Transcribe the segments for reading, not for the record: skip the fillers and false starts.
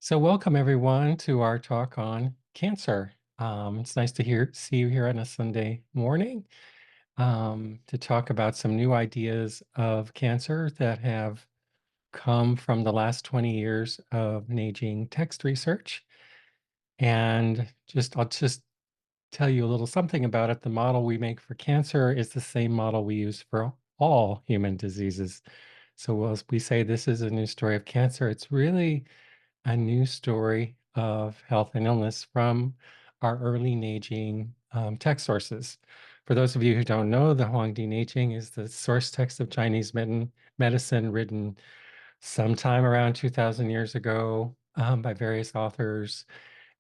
So welcome everyone to our talk on cancer. It's nice to see you here on a Sunday morning to talk about some new ideas of cancer that have come from the last 20 years of Neijing text research. And I'll just tell you a little something about it. The model we make for cancer is the same model we use for all human diseases. So as we say this is a new story of cancer, it's really a new story of health and illness from our early Neijing text sources. For those of you who don't know, the Huangdi Neijing is the source text of Chinese medicine written sometime around 2,000 years ago by various authors.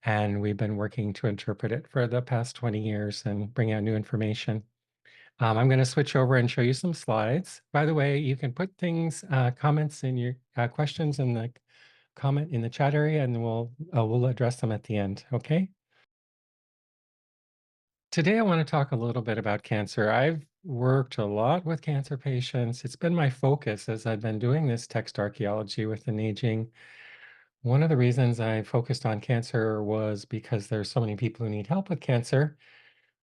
And we've been working to interpret it for the past 20 years and bring out new information. I'm going to switch over and show you some slides. By the way, you can put comments in your questions in the comment in the chat area, and we'll address them at the end. Okay. Today, I want to talk a little bit about cancer. I've worked a lot with cancer patients. It's been my focus as I've been doing this text archaeology with the Neijing. One of the reasons I focused on cancer was because there's so many people who need help with cancer.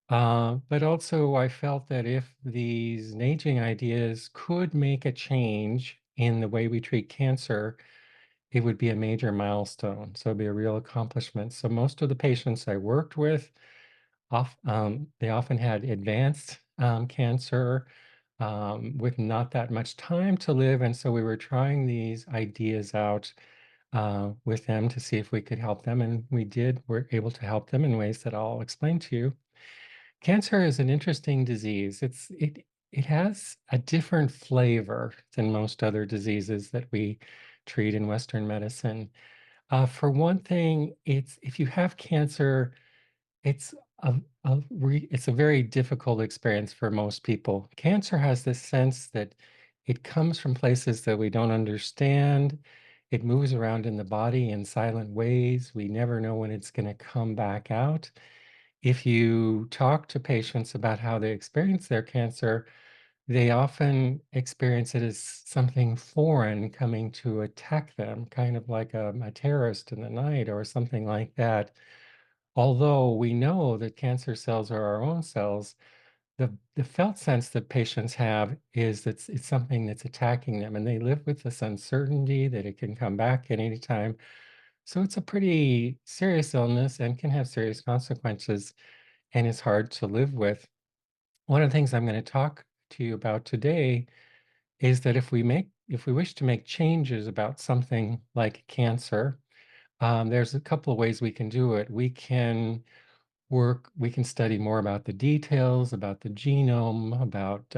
But also, I felt that if these Neijing ideas could make a change in the way we treat cancer, it would be a major milestone. So it'd be a real accomplishment. So most of the patients I worked with, they often had advanced cancer with not that much time to live. And so we were trying these ideas out with them to see if we could help them. And we did. We're able to help them in ways that I'll explain to you. Cancer is an interesting disease. It has a different flavor than most other diseases that we treat in Western medicine. For one thing, it's if you have cancer, it's it's a very difficult experience for most people. Cancer has this sense that it comes from places that we don't understand. It moves around in the body in silent ways. We never know when it's going to come back out. If you talk to patients about how they experience their cancer, they often experience it as something foreign coming to attack them, kind of like a terrorist in the night or something like that. Although we know that cancer cells are our own cells, the felt sense that patients have is that it's something that's attacking them, and they live with this uncertainty that it can come back at any time. So it's a pretty serious illness and can have serious consequences, and it's hard to live with. One of the things I'm going to talk to you about today is that if we wish to make changes about something like cancer, there's a couple of ways we can do it. We can study more about the details, about the genome, about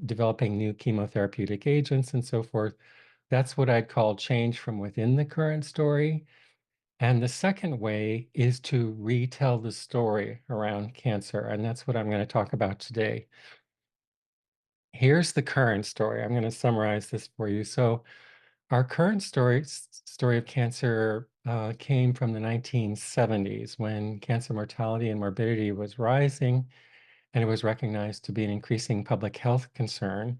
developing new chemotherapeutic agents and so forth. That's what I'd call change from within the current story. And the second way is to retell the story around cancer. And that's what I'm going to talk about today. Here's the current story. I'm going to summarize this for you. So our current story of cancer came from the 1970s when cancer mortality and morbidity was rising, and it was recognized to be an increasing public health concern.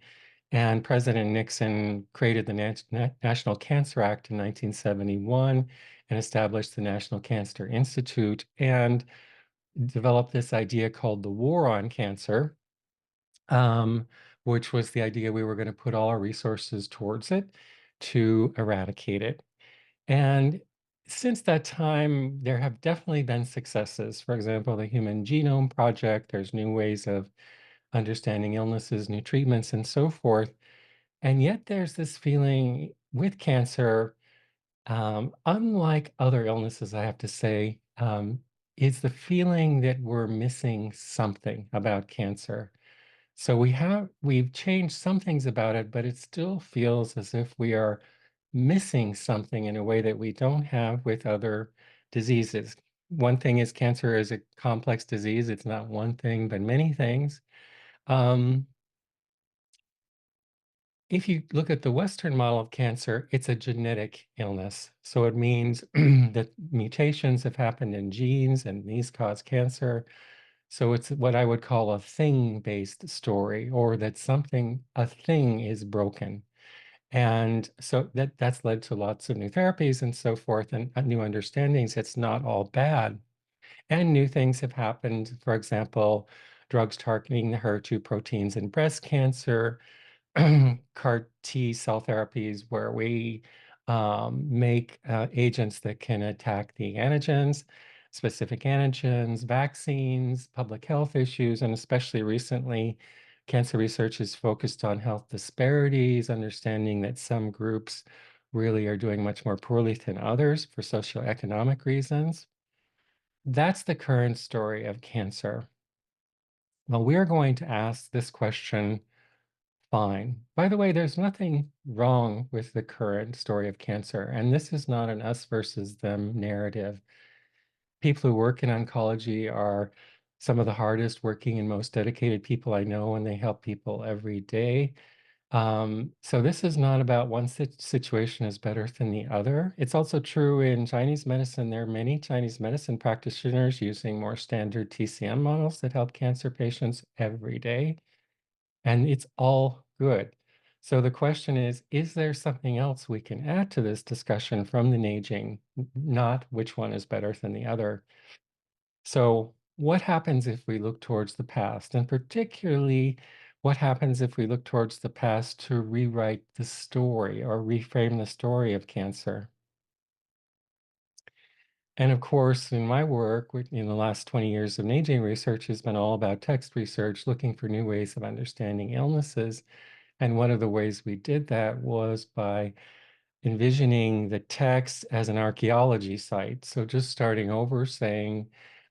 And President Nixon created the National Cancer Act in 1971 and established the National Cancer Institute and developed this idea called the War on Cancer, um, which was the idea we were going to put all our resources towards it to eradicate it. And since that time, there have definitely been successes. For example, the Human Genome Project, there's new ways of understanding illnesses, new treatments, and so forth. And yet there's this feeling with cancer, unlike other illnesses, I have to say, is the feeling that we're missing something about cancer. So we've changed some things about it, but it still feels as if we are missing something in a way that we don't have with other diseases. One thing is cancer is a complex disease. It's not one thing, but many things. Um, if you look at the Western model of cancer, it's a genetic illness. So it means that mutations have happened in genes and these cause cancer. So it's what I would call a thing-based story, or that a thing is broken. And so that's led to lots of new therapies and so forth and new understandings. It's not all bad. And new things have happened. For example, drugs targeting the HER2 proteins in breast cancer, CAR T cell therapies where we make agents that can attack the antigens, specific antigens, vaccines, public health issues, and especially recently, cancer research is focused on health disparities, understanding that some groups really are doing much more poorly than others for socioeconomic reasons. That's the current story of cancer. Well, we're going to ask this question. Fine. By the way, there's nothing wrong with the current story of cancer, and this is not an us versus them narrative. People who work in oncology are some of the hardest working and most dedicated people I know, and they help people every day. So this is not about one situation is better than the other. It's also true in Chinese medicine. There are many Chinese medicine practitioners using more standard TCM models that help cancer patients every day, and it's all good. So the question is there something else we can add to this discussion from the Neijing, not which one is better than the other? So what happens if we look towards the past? And particularly, what happens if we look towards the past to rewrite the story or reframe the story of cancer? And of course, in my work, in the last 20 years of Neijing research has been all about text research, looking for new ways of understanding illnesses. And one of the ways we did that was by envisioning the text as an archaeology site. So just starting over saying,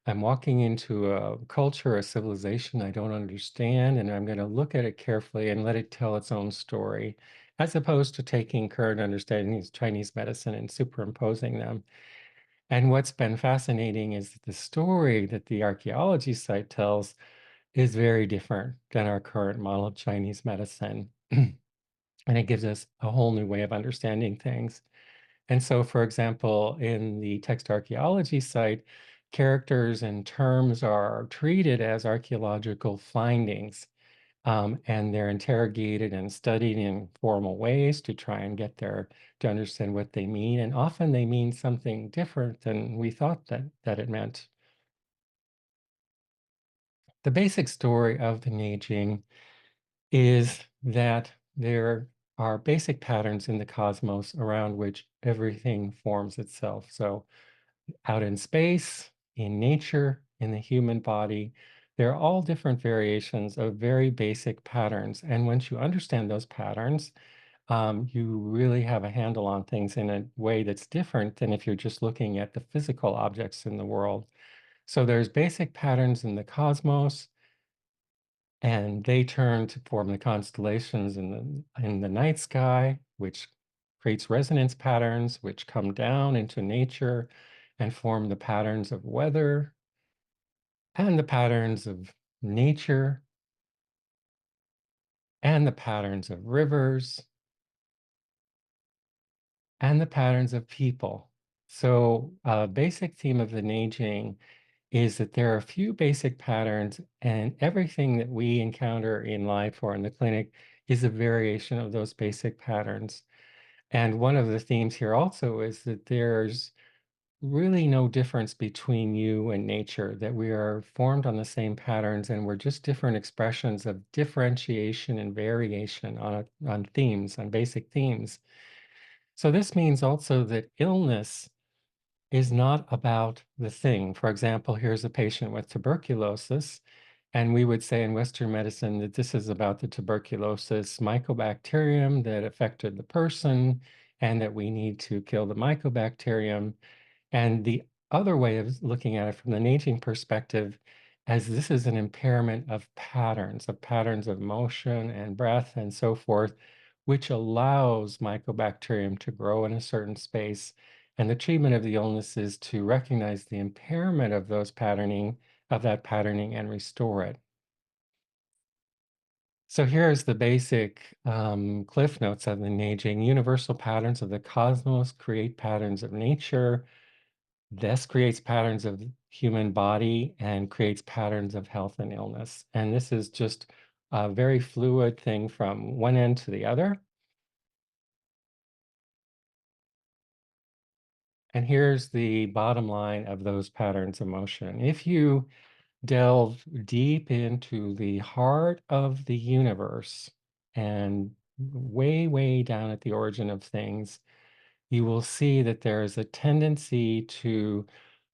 I'm walking into a culture, a civilization I don't understand, and I'm going to look at it carefully and let it tell its own story, as opposed to taking current understandings of Chinese medicine and superimposing them. And what's been fascinating is that the story that the archaeology site tells is very different than our current model of Chinese medicine. And it gives us a whole new way of understanding things. And so, for example, in the text archaeology site, characters and terms are treated as archaeological findings, and they're interrogated and studied in formal ways to try and get there to understand what they mean. And often they mean something different than we thought that it meant. The basic story of the Neijing is that there are basic patterns in the cosmos around which everything forms itself. So out in space, in nature, in the human body, they're all different variations of very basic patterns. And once you understand those patterns, you really have a handle on things in a way that's different than if you're just looking at the physical objects in the world. So there's basic patterns in the cosmos, and they turn to form the constellations in the night sky, which creates resonance patterns, which come down into nature and form the patterns of weather and the patterns of nature and the patterns of rivers and the patterns of people. So a basic theme of the Neijing is that there are a few basic patterns, and everything that we encounter in life or in the clinic is a variation of those basic patterns. And one of the themes here also is that there's really no difference between you and nature, that we are formed on the same patterns and we're just different expressions of differentiation and variation on themes, on basic themes. So this means also that illness is not about the thing. For example, here's a patient with tuberculosis, and we would say in Western medicine that this is about the tuberculosis mycobacterium that affected the person, and that we need to kill the mycobacterium. And the other way of looking at it from the Neijing perspective, as this is an impairment of patterns of motion and breath and so forth, which allows mycobacterium to grow in a certain space. And the treatment of the illness is to recognize the impairment of that patterning and restore it. So here's the basic cliff notes of the Neijing. Universal patterns of the cosmos create patterns of nature. This creates patterns of the human body and creates patterns of health and illness. And this is just a very fluid thing from one end to the other. And here's the bottom line of those patterns of motion. If you delve deep into the heart of the universe and way, way down at the origin of things, you will see that there is a tendency to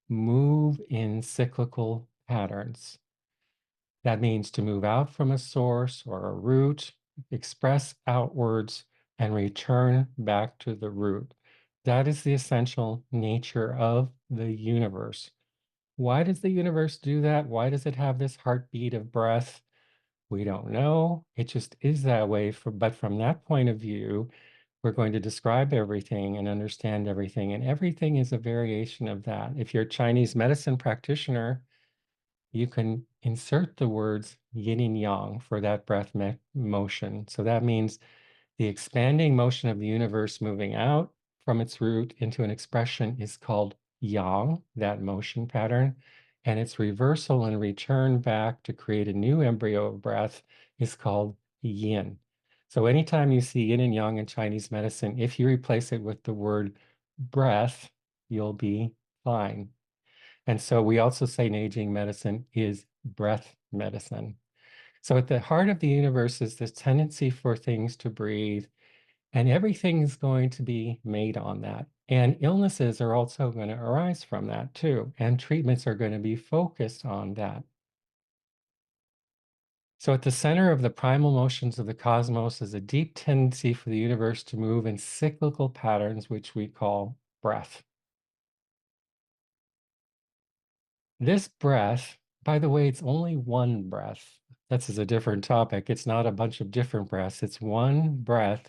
move in cyclical patterns. That means to move out from a source or a root, express outwards, and return back to the root. That is the essential nature of the universe. Why does the universe do that? Why does it have this heartbeat of breath? We don't know. It just is that way. But from that point of view, we're going to describe everything and understand everything. And everything is a variation of that. If you're a Chinese medicine practitioner, you can insert the words yin and yang for that breath motion. So that means the expanding motion of the universe moving out from its root into an expression is called yang, that motion pattern. And its reversal and return back to create a new embryo of breath is called yin. So anytime you see yin and yang in Chinese medicine, if you replace it with the word breath, you'll be fine. And so we also say Neijing medicine is breath medicine. So at the heart of the universe is this tendency for things to breathe, and everything's going to be made on that. And illnesses are also going to arise from that too, and treatments are going to be focused on that. So at the center of the primal motions of the cosmos is a deep tendency for the universe to move in cyclical patterns, which we call breath. This breath, by the way, it's only one breath. That's a different topic. It's not a bunch of different breaths. It's one breath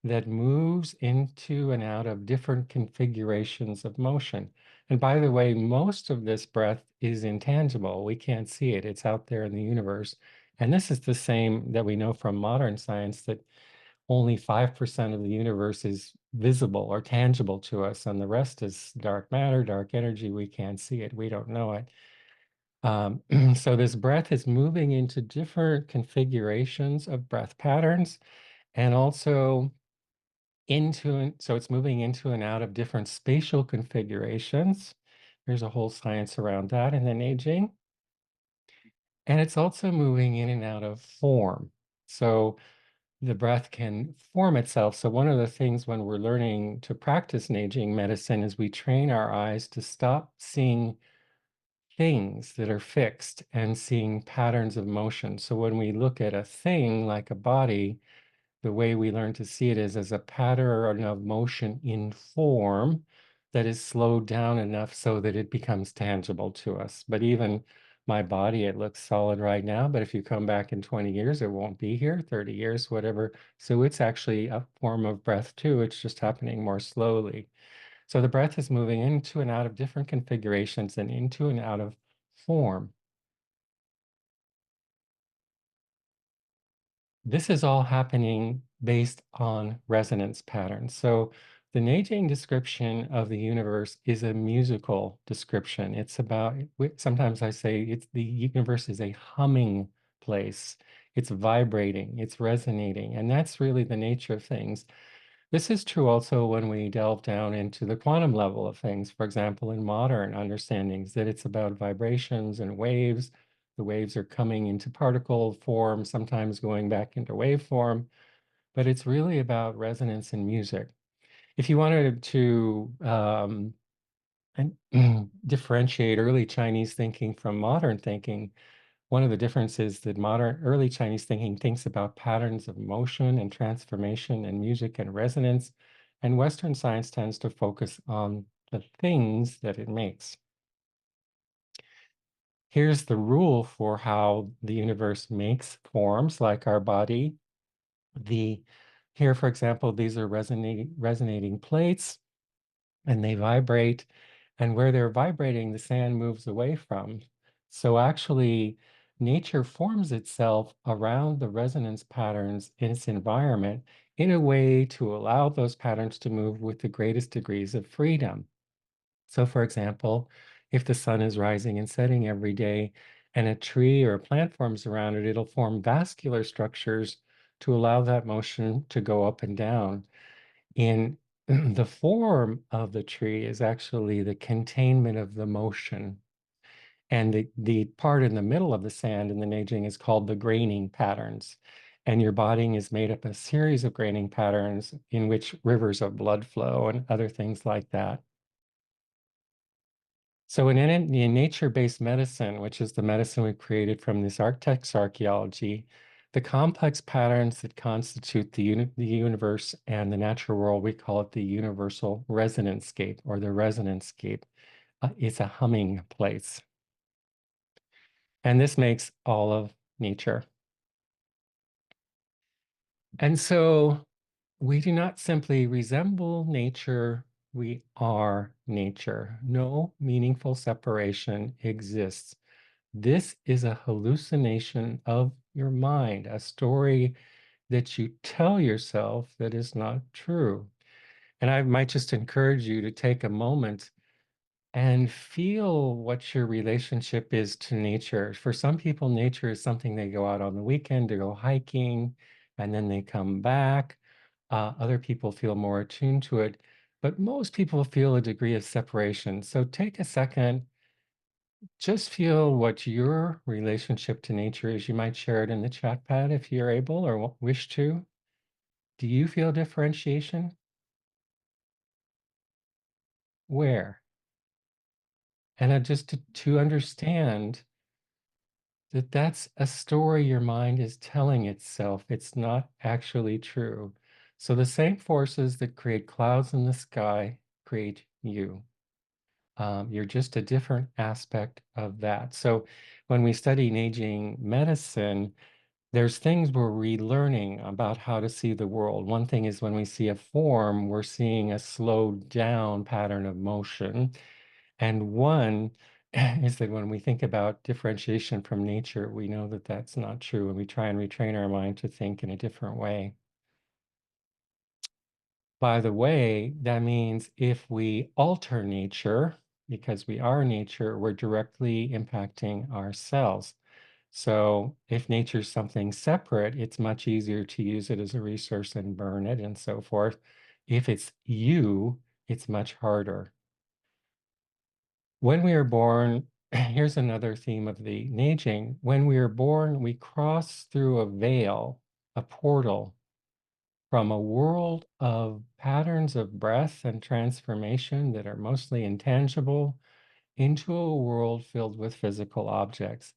that moves into and out of different configurations of motion. And by the way, most of this breath is intangible. We can't see it. It's out there in the universe. And this is the same that we know from modern science, that only 5% of the universe is visible or tangible to us, and the rest is dark matter, dark energy. We can't see it. We don't know it. So this breath is moving into different configurations of breath patterns, and also so it's moving into and out of different spatial configurations. There's a whole science around that in the Neijing. And it's also moving in and out of form. So the breath can form itself. So one of the things when we're learning to practice Neijing medicine is we train our eyes to stop seeing things that are fixed and seeing patterns of motion. So when we look at a thing like a body, the way we learn to see it is as a pattern of motion in form that is slowed down enough so that it becomes tangible to us. But even my body, it looks solid right now, but if you come back in 20 years, it won't be here, 30 years, whatever. So it's actually a form of breath too. It's just happening more slowly. So the breath is moving into and out of different configurations and into and out of form. This is all happening based on resonance patterns. So the Neijing description of the universe is a musical description. It's about, sometimes I say the universe is a humming place. It's vibrating, it's resonating, and that's really the nature of things. This is true also when we delve down into the quantum level of things. For example, in modern understandings, that it's about vibrations and waves. The waves are coming into particle form, sometimes going back into wave form, but it's really about resonance in music. If you wanted to and, differentiate early Chinese thinking from modern thinking, one of the differences that modern early Chinese thinking thinks about patterns of motion and transformation and music and resonance, and Western science tends to focus on the things that it makes. Here's the rule for how the universe makes forms like our body. Here, for example, these are resonating plates, and they vibrate, and where they're vibrating, the sand moves away from. So actually, nature forms itself around the resonance patterns in its environment in a way to allow those patterns to move with the greatest degrees of freedom. So for example, if the sun is rising and setting every day and a tree or a plant forms around it, it'll form vascular structures to allow that motion to go up and down. In the form of the tree is actually the containment of the motion. And the part in the middle of the sand in the Neijing is called the graining patterns. And your body is made up of a series of graining patterns in which rivers of blood flow and other things like that. So in nature-based medicine, which is the medicine we created from this text archaeology, the complex patterns that constitute the universe and the natural world, we call it the universal resonance scape or the resonance scape. It's a humming place. And this makes all of nature. And so we do not simply resemble nature, we are nature. No meaningful separation exists. This is a hallucination of your mind, a story that you tell yourself that is not true. And I might just encourage you to take a moment and feel what your relationship is to nature. For some people, nature is something they go out on the weekend to go hiking and then they come back. Other people feel more attuned to it, but most people feel a degree of separation. So take a second, just feel what your relationship to nature is. You might share it in the chat pad if you're able or wish to. Do you feel differentiation? Where? And just to understand that that's a story your mind is telling itself. It's not actually true. So the same forces that create clouds in the sky create you. You're just a different aspect of that. So when we study Neijing medicine, there's things we're relearning about how to see the world. One thing is when we see a form, we're seeing a slowed down pattern of motion. And one is that when we think about differentiation from nature, we know that that's not true, and we try and retrain our mind to think in a different way. By the way, that means if we alter nature, because we are nature, we're directly impacting ourselves. So if nature's something separate, it's much easier to use it as a resource and burn it and so forth. If it's you, it's much harder. When we are born, here's another theme of the Neijing. When we are born, we cross through a veil, a portal, from a world of patterns of breath and transformation that are mostly intangible into a world filled with physical objects.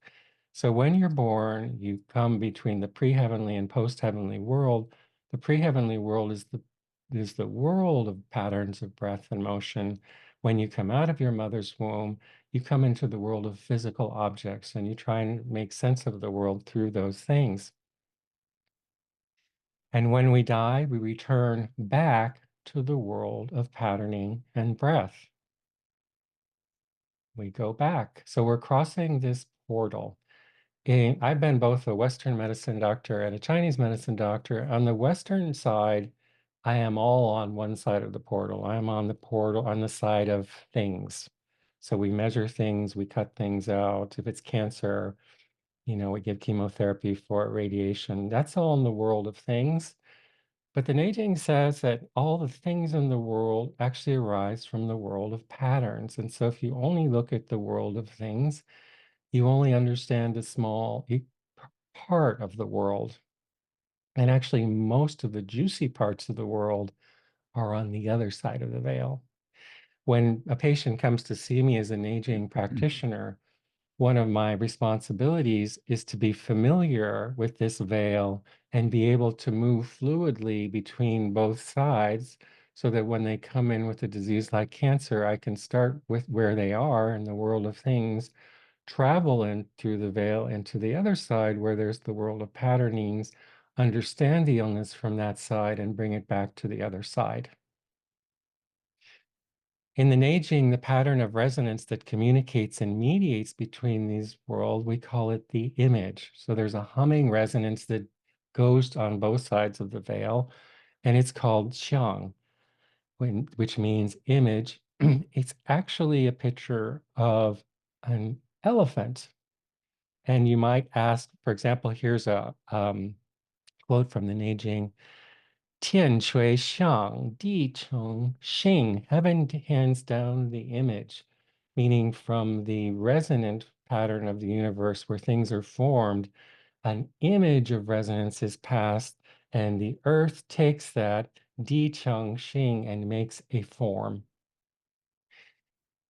So when you're born, you come between the pre-heavenly and post-heavenly world. The pre-heavenly world is the world of patterns of breath and motion. When you come out of your mother's womb, you come into the world of physical objects and you try and make sense of the world through those things. And when we die, we return back to the world of patterning and breath. We go back. So we're crossing this portal. And I've been both a Western medicine doctor and a Chinese medicine doctor. On the Western side, I am all on one side of the portal. I am on the portal on the side of things. So we measure things, we cut things out. If it's cancer, we give chemotherapy for it, radiation. That's all in the world of things. But the Neijing says that all the things in the world actually arise from the world of patterns. And so if you only look at the world of things, you only understand a small part of the world. And actually, most of the juicy parts of the world are on the other side of the veil. When a patient comes to see me as an aging practitioner, one of my responsibilities is to be familiar with this veil and be able to move fluidly between both sides so that when they come in with a disease like cancer, I can start with where they are in the world of things, travel in through the veil into the other side where there's the world of patternings, understand the illness from that side and bring it back to the other side. In the Neijing, the pattern of resonance that communicates and mediates between these worlds, we call it the image. So there's a humming resonance that goes on both sides of the veil, and it's called qiang, which means image. It's actually a picture of an elephant. And you might ask, for example, here's a quote from the Neijing. Tian shui xiang, di cheng xing, heaven hands down the image, meaning from the resonant pattern of the universe where things are formed, an image of resonance is passed, and the earth takes that di cheng xing and makes a form.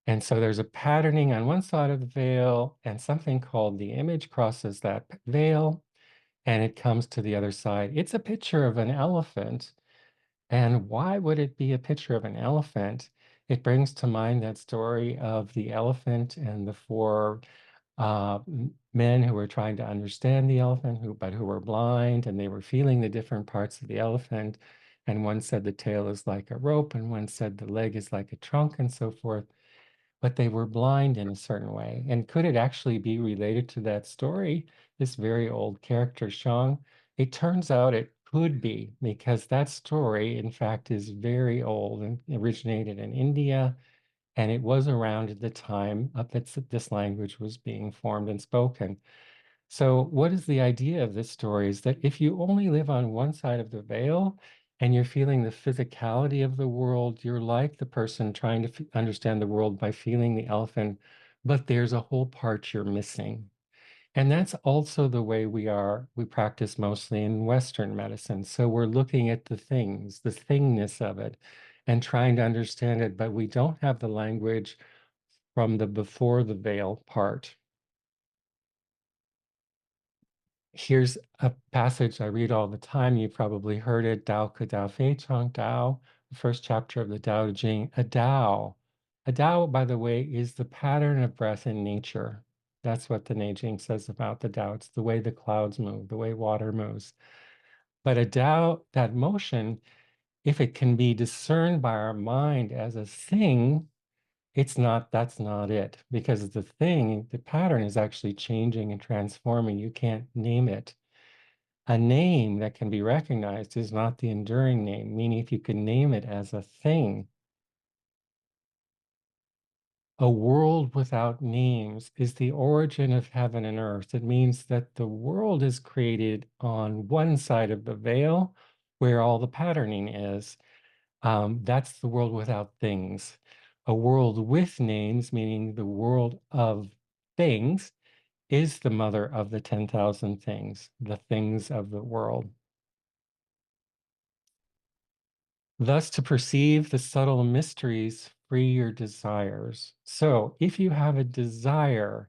And so there's a patterning on one side of the veil, and something called the image crosses that veil, and it comes to the other side. It's a picture of an elephant. And why would it be a picture of an elephant? It brings to mind that story of the elephant and the four men who were trying to understand the elephant, but who were blind, and they were feeling the different parts of the elephant. And one said the tail is like a rope, and one said the leg is like a trunk, and so forth. But they were blind in a certain way. And could it actually be related to that story? This very old character, Shang? It turns out it could be, because that story, in fact, is very old and originated in India. And it was around at the time that this language was being formed and spoken. So, what is the idea of this story is that if you only live on one side of the veil and you're feeling the physicality of the world, you're like the person trying to understand the world by feeling the elephant, but there's a whole part you're missing. And that's also the way we practice mostly in Western medicine. So, we're looking at the things, the thingness of it, and trying to understand it, but we don't have the language from the before the veil part. Here's a passage I read all the time. You probably heard it. Tao Ke Tao Fei Chang Tao, the first chapter of the Tao Te Ching. A Tao. A Tao, by the way, is the pattern of breath in nature. That's what the Neijing says about the Tao. It's the way the clouds move, the way water moves. But a Tao, that motion, if it can be discerned by our mind as a thing, that's not it. Because the thing, the pattern is actually changing and transforming. You can't name it. A name that can be recognized is not the enduring name, meaning if you can name it as a thing. A world without names is the origin of heaven and earth. It means that the world is created on one side of the veil where all the patterning is. That's the world without things. A world with names, meaning the world of things, is the mother of the 10,000 things, the things of the world. Thus, to perceive the subtle mysteries, free your desires. So, if you have a desire,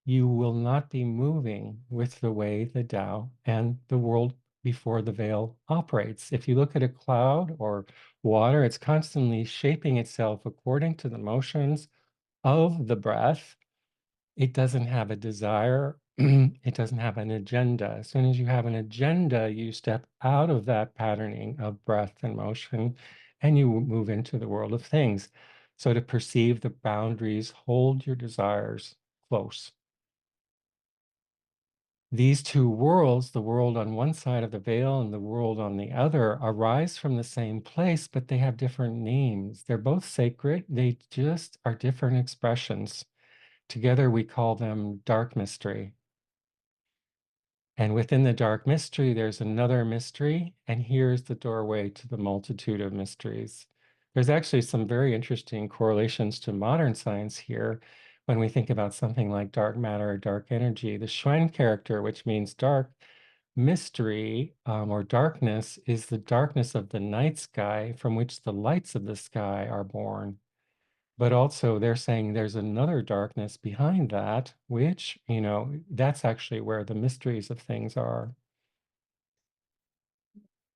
you will not be moving with the way the Tao and the world before the veil operates. If you look at a cloud or water, it's constantly shaping itself according to the motions of the breath. It doesn't have a desire. It doesn't have an agenda. As soon as you have an agenda, you step out of that patterning of breath and motion and you move into the world of things. So to perceive the boundaries, hold your desires close. These two worlds, the world on one side of the veil and the world on the other, arise from the same place, but they have different names. They're both sacred, they just are different expressions. Together, we call them dark mystery. And within the dark mystery, there's another mystery, and here's the doorway to the multitude of mysteries. There's actually some very interesting correlations to modern science here when we think about something like dark matter or dark energy. The Schwein character, which means dark mystery or darkness, is the darkness of the night sky from which the lights of the sky are born. But also, they're saying there's another darkness behind that, which, that's actually where the mysteries of things are.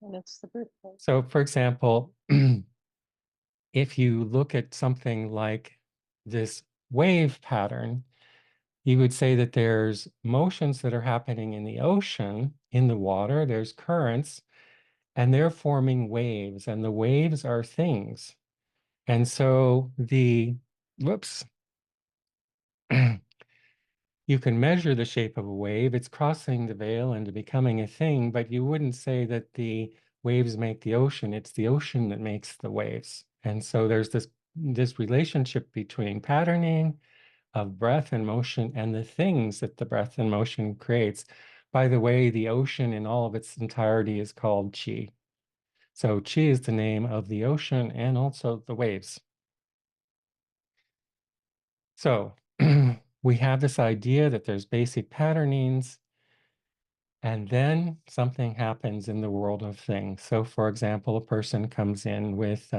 And it's the birthplace. So, for example, if you look at something like this wave pattern, you would say that there's motions that are happening in the ocean, in the water, there's currents, and they're forming waves, and the waves are things. And so whoops. You can measure the shape of a wave. It's crossing the veil into becoming a thing, but you wouldn't say that the waves make the ocean. It's the ocean that makes the waves. And so there's this relationship between patterning of breath and motion and the things that the breath and motion creates. By the way, the ocean in all of its entirety is called chi. So chi is the name of the ocean and also the waves. So we have this idea that there's basic patternings, and then something happens in the world of things. So, for example, a person comes in with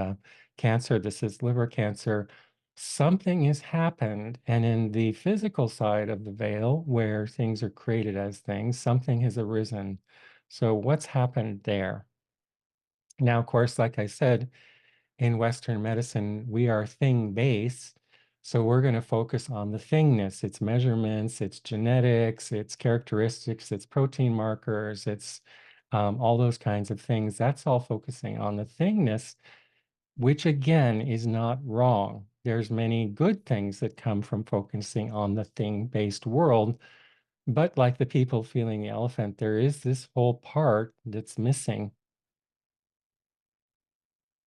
cancer. This is liver cancer. Something has happened, and in the physical side of the veil, where things are created as things, something has arisen. So, what's happened there? Now, of course, like I said, in Western medicine, we are thing based. So we're going to focus on the thingness, its measurements, its genetics, its characteristics, its protein markers, its all those kinds of things. That's all focusing on the thingness, which again is not wrong. There's many good things that come from focusing on the thing-based world. But like the people feeling the elephant, there is this whole part that's missing.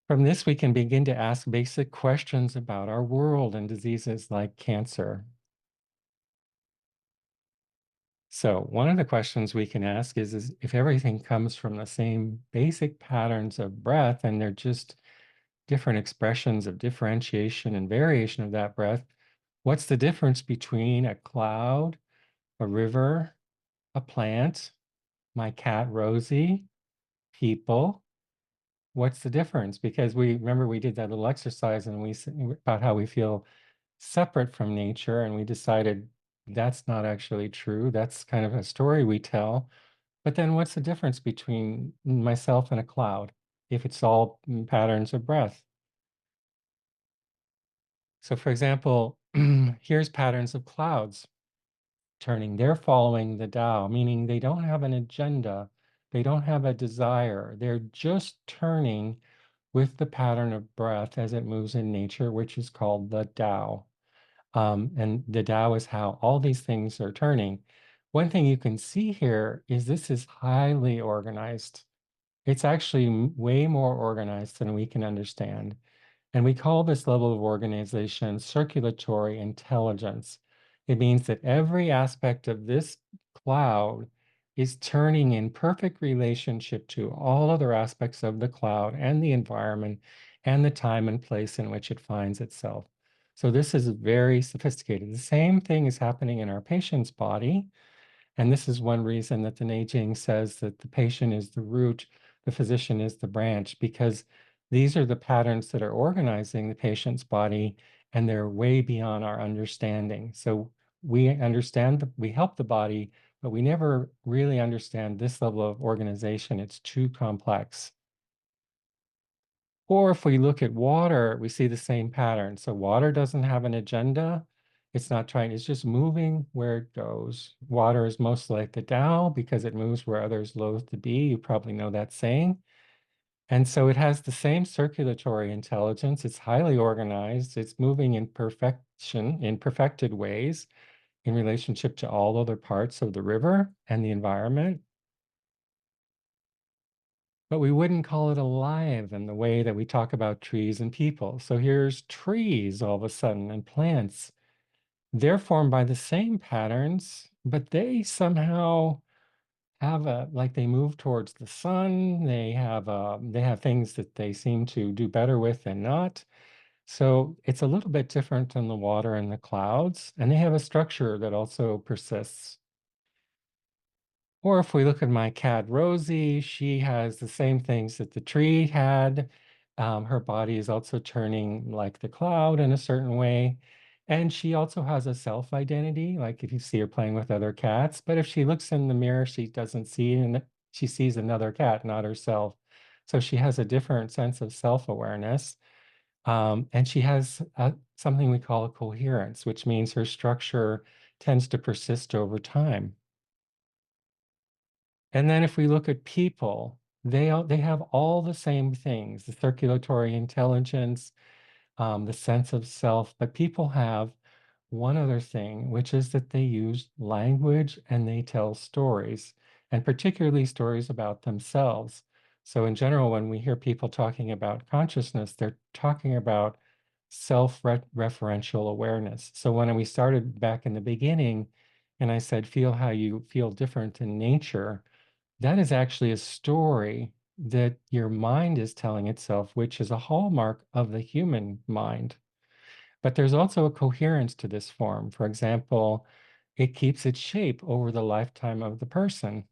From this, we can begin to ask basic questions about our world and diseases like cancer. So, one of the questions we can ask is if everything comes from the same basic patterns of breath and they're just different expressions of differentiation and variation of that breath, what's the difference between a cloud, a river, a plant, my cat Rosie, people? What's the difference? Because we remember we did that little exercise and about how we feel separate from nature, and we decided that's not actually true. That's kind of a story we tell. But then what's the difference between myself and a cloud if it's all patterns of breath? So, for example, here's patterns of clouds turning. They're following the Tao, meaning they don't have an agenda, they don't have a desire. They're just turning with the pattern of breath as it moves in nature, which is called the Tao. And the Tao is how all these things are turning. One thing you can see here is this is highly organized. It's actually way more organized than we can understand. And we call this level of organization circulatory intelligence. It means that every aspect of this cloud is turning in perfect relationship to all other aspects of the cloud and the environment and the time and place in which it finds itself. So this is very sophisticated. The same thing is happening in our patient's body. And this is one reason that the Neijing says that the patient is the root, the physician is the branch, because these are the patterns that are organizing the patient's body, and they're way beyond our understanding. So we understand, we help the body, but we never really understand this level of organization. It's too complex. Or if we look at water, we see the same pattern. So water doesn't have an agenda. It's not trying, it's just moving where it goes. Water is most like the Tao because it moves where others loath to be. You probably know that saying. And so it has the same circulatory intelligence. It's highly organized. It's moving in perfection, in perfected ways in relationship to all other parts of the river and the environment. But we wouldn't call it alive in the way that we talk about trees and people. So here's trees all of a sudden and plants. They're formed by the same patterns, but they somehow have like they move towards the sun. They have things that they seem to do better with and not. So it's a little bit different than the water and the clouds, and they have a structure that also persists. Or if we look at my cat Rosie, she has the same things that the tree had. Her body is also turning like the cloud in a certain way. And she also has a self-identity, like if you see her playing with other cats. But if she looks in the mirror, she doesn't see, and she sees another cat, not herself. So she has a different sense of self-awareness. And she has something we call a coherence, which means her structure tends to persist over time. And then if we look at people, they have all the same things, the circulatory intelligence, the sense of self, but people have one other thing, which is that they use language and they tell stories, and particularly stories about themselves. So in general, when we hear people talking about consciousness, they're talking about self-referential awareness. So when we started back in the beginning, and I said, feel how you feel different in nature, that is actually a story that your mind is telling itself, which is a hallmark of the human mind. But there's also a coherence to this form. For example, it keeps its shape over the lifetime of the person.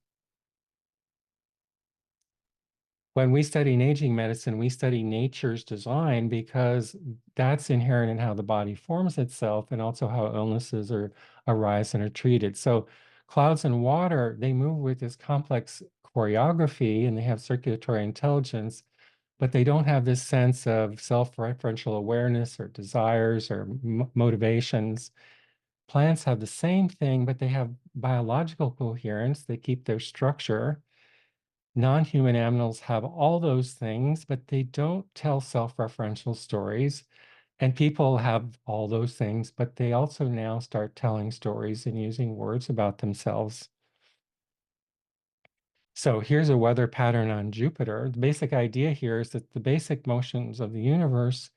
When we study aging medicine, we study nature's design because that's inherent in how the body forms itself and also how illnesses arise and are treated. So clouds and water, they move with this complex choreography and they have circulatory intelligence, but they don't have this sense of self-referential awareness or desires or motivations. Plants have the same thing, but they have biological coherence. They keep their structure. Non-human animals have all those things, but they don't tell self-referential stories. And people have all those things, but they also now start telling stories and using words about themselves. So here's a weather pattern on Jupiter. The basic idea here is that the basic motions of the universe,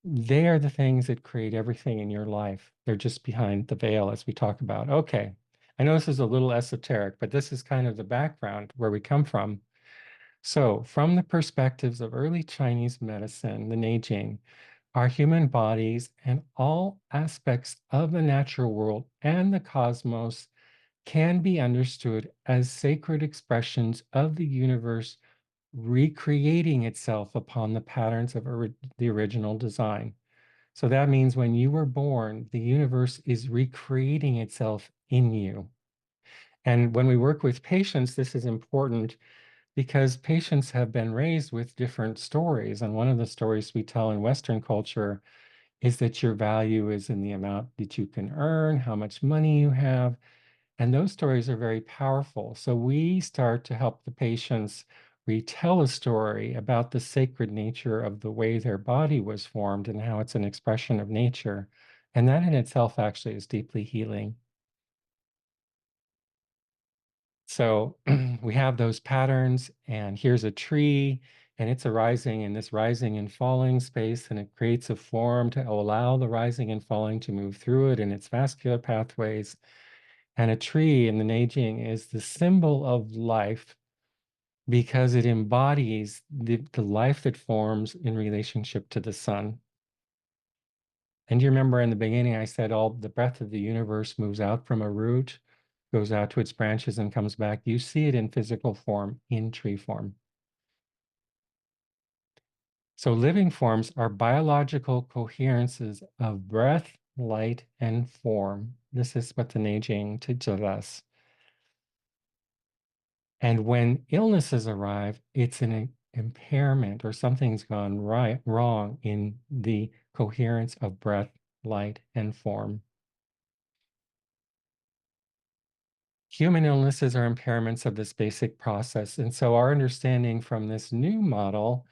they are the things that create everything in your life. They're just behind the veil, as we talk about. Okay, I know this is a little esoteric, but this is kind of the background where we come from. So, from the perspectives of early Chinese medicine, the Neijing, our human bodies and all aspects of the natural world and the cosmos can be understood as sacred expressions of the universe recreating itself upon the patterns of the original design. So that means when you were born, the universe is recreating itself in you. And when we work with patients, this is important because patients have been raised with different stories. And one of the stories we tell in Western culture is that your value is in the amount that you can earn, how much money you have. And those stories are very powerful. So we start to help the patients retell a story about the sacred nature of the way their body was formed and how it's an expression of nature. And that in itself actually is deeply healing. So we have those patterns, and here's a tree, and it's arising in this rising and falling space, and it creates a form to allow the rising and falling to move through it in its vascular pathways. And a tree in the Neijing is the symbol of life because it embodies the life that forms in relationship to the sun. And you remember in the beginning, I said all the breath of the universe moves out from a root, goes out to its branches and comes back. You see it in physical form, in tree form. So living forms are biological coherences of breath, light, and form. This is what the Neijing teaches us. And when illnesses arrive, it's an impairment or something's gone wrong in the coherence of breath, light, and form. Human illnesses are impairments of this basic process. And so our understanding from this new model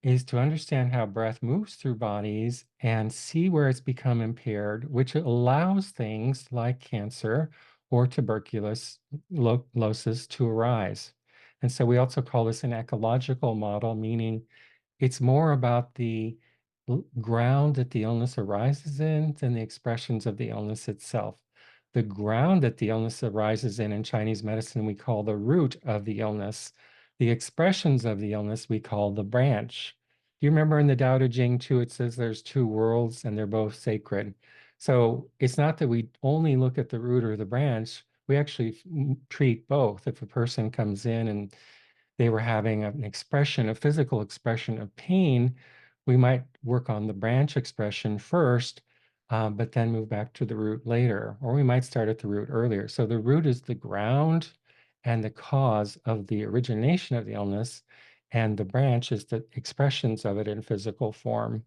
is to understand how breath moves through bodies and see where it's become impaired, which allows things like cancer or tuberculosis to arise. And so we also call this an ecological model, meaning it's more about the ground that the illness arises in than the expressions of the illness itself. The ground that the illness arises in Chinese medicine, we call the root of the illness. The expressions of the illness we call the branch. Do you remember in the Tao Te Ching too, it says there's two worlds and they're both sacred. So it's not that we only look at the root or the branch, we actually treat both. If a person comes in and they were having an expression, a physical expression of pain, we might work on the branch expression first, but then move back to the root later, or we might start at the root earlier. So the root is the ground and the cause of the origination of the illness, and the branch is the expressions of it in physical form.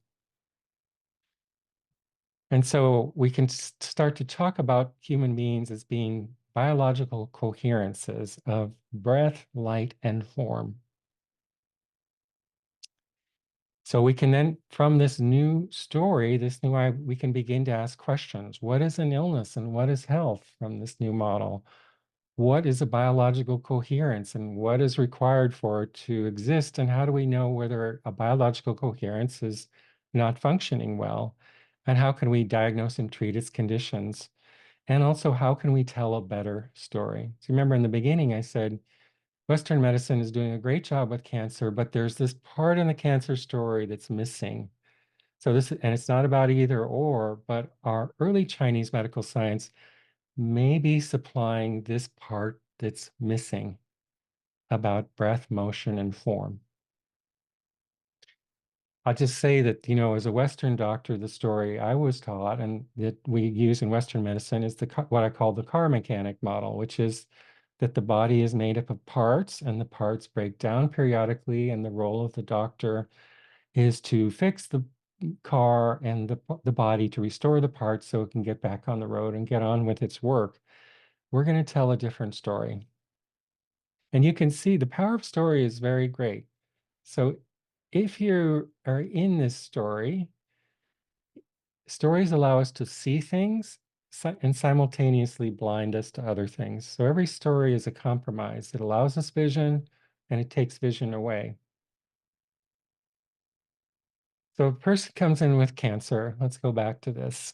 And so we can start to talk about human beings as being biological coherences of breath, light, and form. So we can then, from this new story, we can begin to ask questions. What is an illness and what is health from this new model? What is a biological coherence and what is required for it to exist? And how do we know whether a biological coherence is not functioning well? And how can we diagnose and treat its conditions? And also, how can we tell a better story? So remember in the beginning, I said, Western medicine is doing a great job with cancer, but there's this part in the cancer story that's missing. So and it's not about either or, but our early Chinese medical science may be supplying this part that's missing about breath, motion, and form. I'll just say that, as a Western doctor, the story I was taught and that we use in Western medicine is what I call the car mechanic model, which is that the body is made up of parts and the parts break down periodically, and the role of the doctor is to fix the car and the body to restore the parts so it can get back on the road and get on with its work. We're going to tell a different story. And you can see the power of story is very great. So if you are in this story, stories allow us to see things and simultaneously blind us to other things. So every story is a compromise. It allows us vision and it takes vision away. So a person comes in with cancer. Let's go back to this.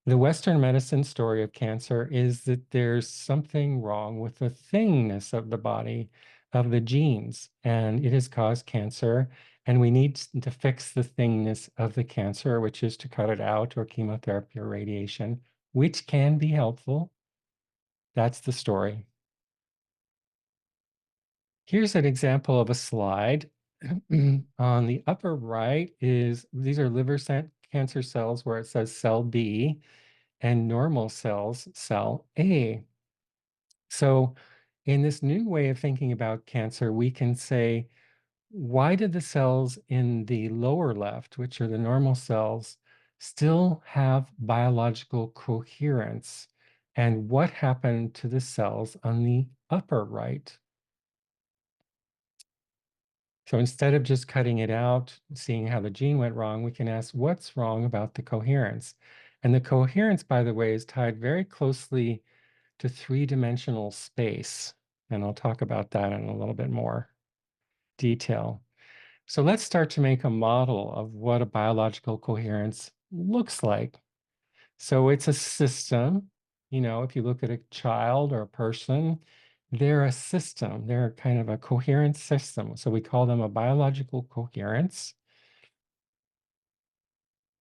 The Western medicine story of cancer is that there's something wrong with the thingness of the body, of the genes, and it has caused cancer. And we need to fix the thingness of the cancer, which is to cut it out, or chemotherapy or radiation, which can be helpful. That's the story. Here's an example of a slide. On the upper right these are liver cancer cells where it says cell B, and normal cells, cell A. So in this new way of thinking about cancer, we can say, why did the cells in the lower left, which are the normal cells, still have biological coherence? And what happened to the cells on the upper right? So instead of just cutting it out, seeing how the gene went wrong, we can ask what's wrong about the coherence. And the coherence, by the way, is tied very closely to three-dimensional space. And I'll talk about that in a little bit more detail. So let's start to make a model of what a biological coherence looks like. So it's a system. If you look at a child or a person, they're a system. They're kind of a coherent system. So we call them a biological coherence.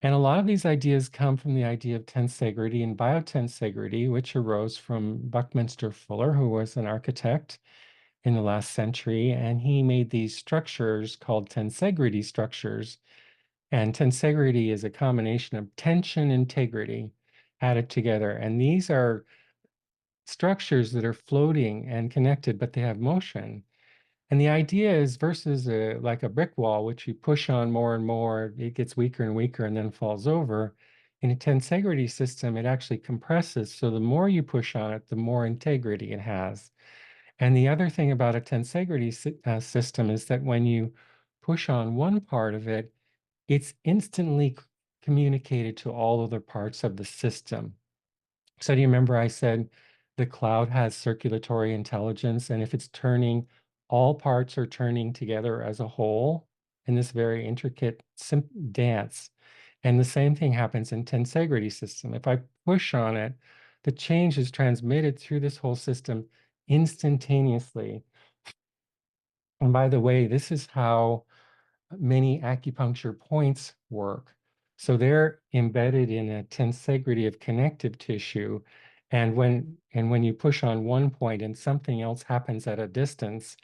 And a lot of these ideas come from the idea of tensegrity and biotensegrity, which arose from Buckminster Fuller, who was an architect in the last century. And he made these structures called tensegrity structures. And tensegrity is a combination of tension and integrity added together. And these are structures that are floating and connected, but they have motion. And the idea is versus like a brick wall, which you push on more and more, it gets weaker and weaker and then falls over. In a tensegrity system, it actually compresses. So the more you push on it, the more integrity it has. And the other thing about a tensegrity system is that when you push on one part of it, it's instantly communicated to all other parts of the system. So do you remember I said the cloud has circulatory intelligence, and if it's turning, all parts are turning together as a whole in this very intricate dance. And the same thing happens in tensegrity system. If I push on it, the change is transmitted through this whole system instantaneously. And by the way, this is how many acupuncture points work. So they're embedded in a tensegrity of connective tissue. And when you push on one point and something else happens at a distance,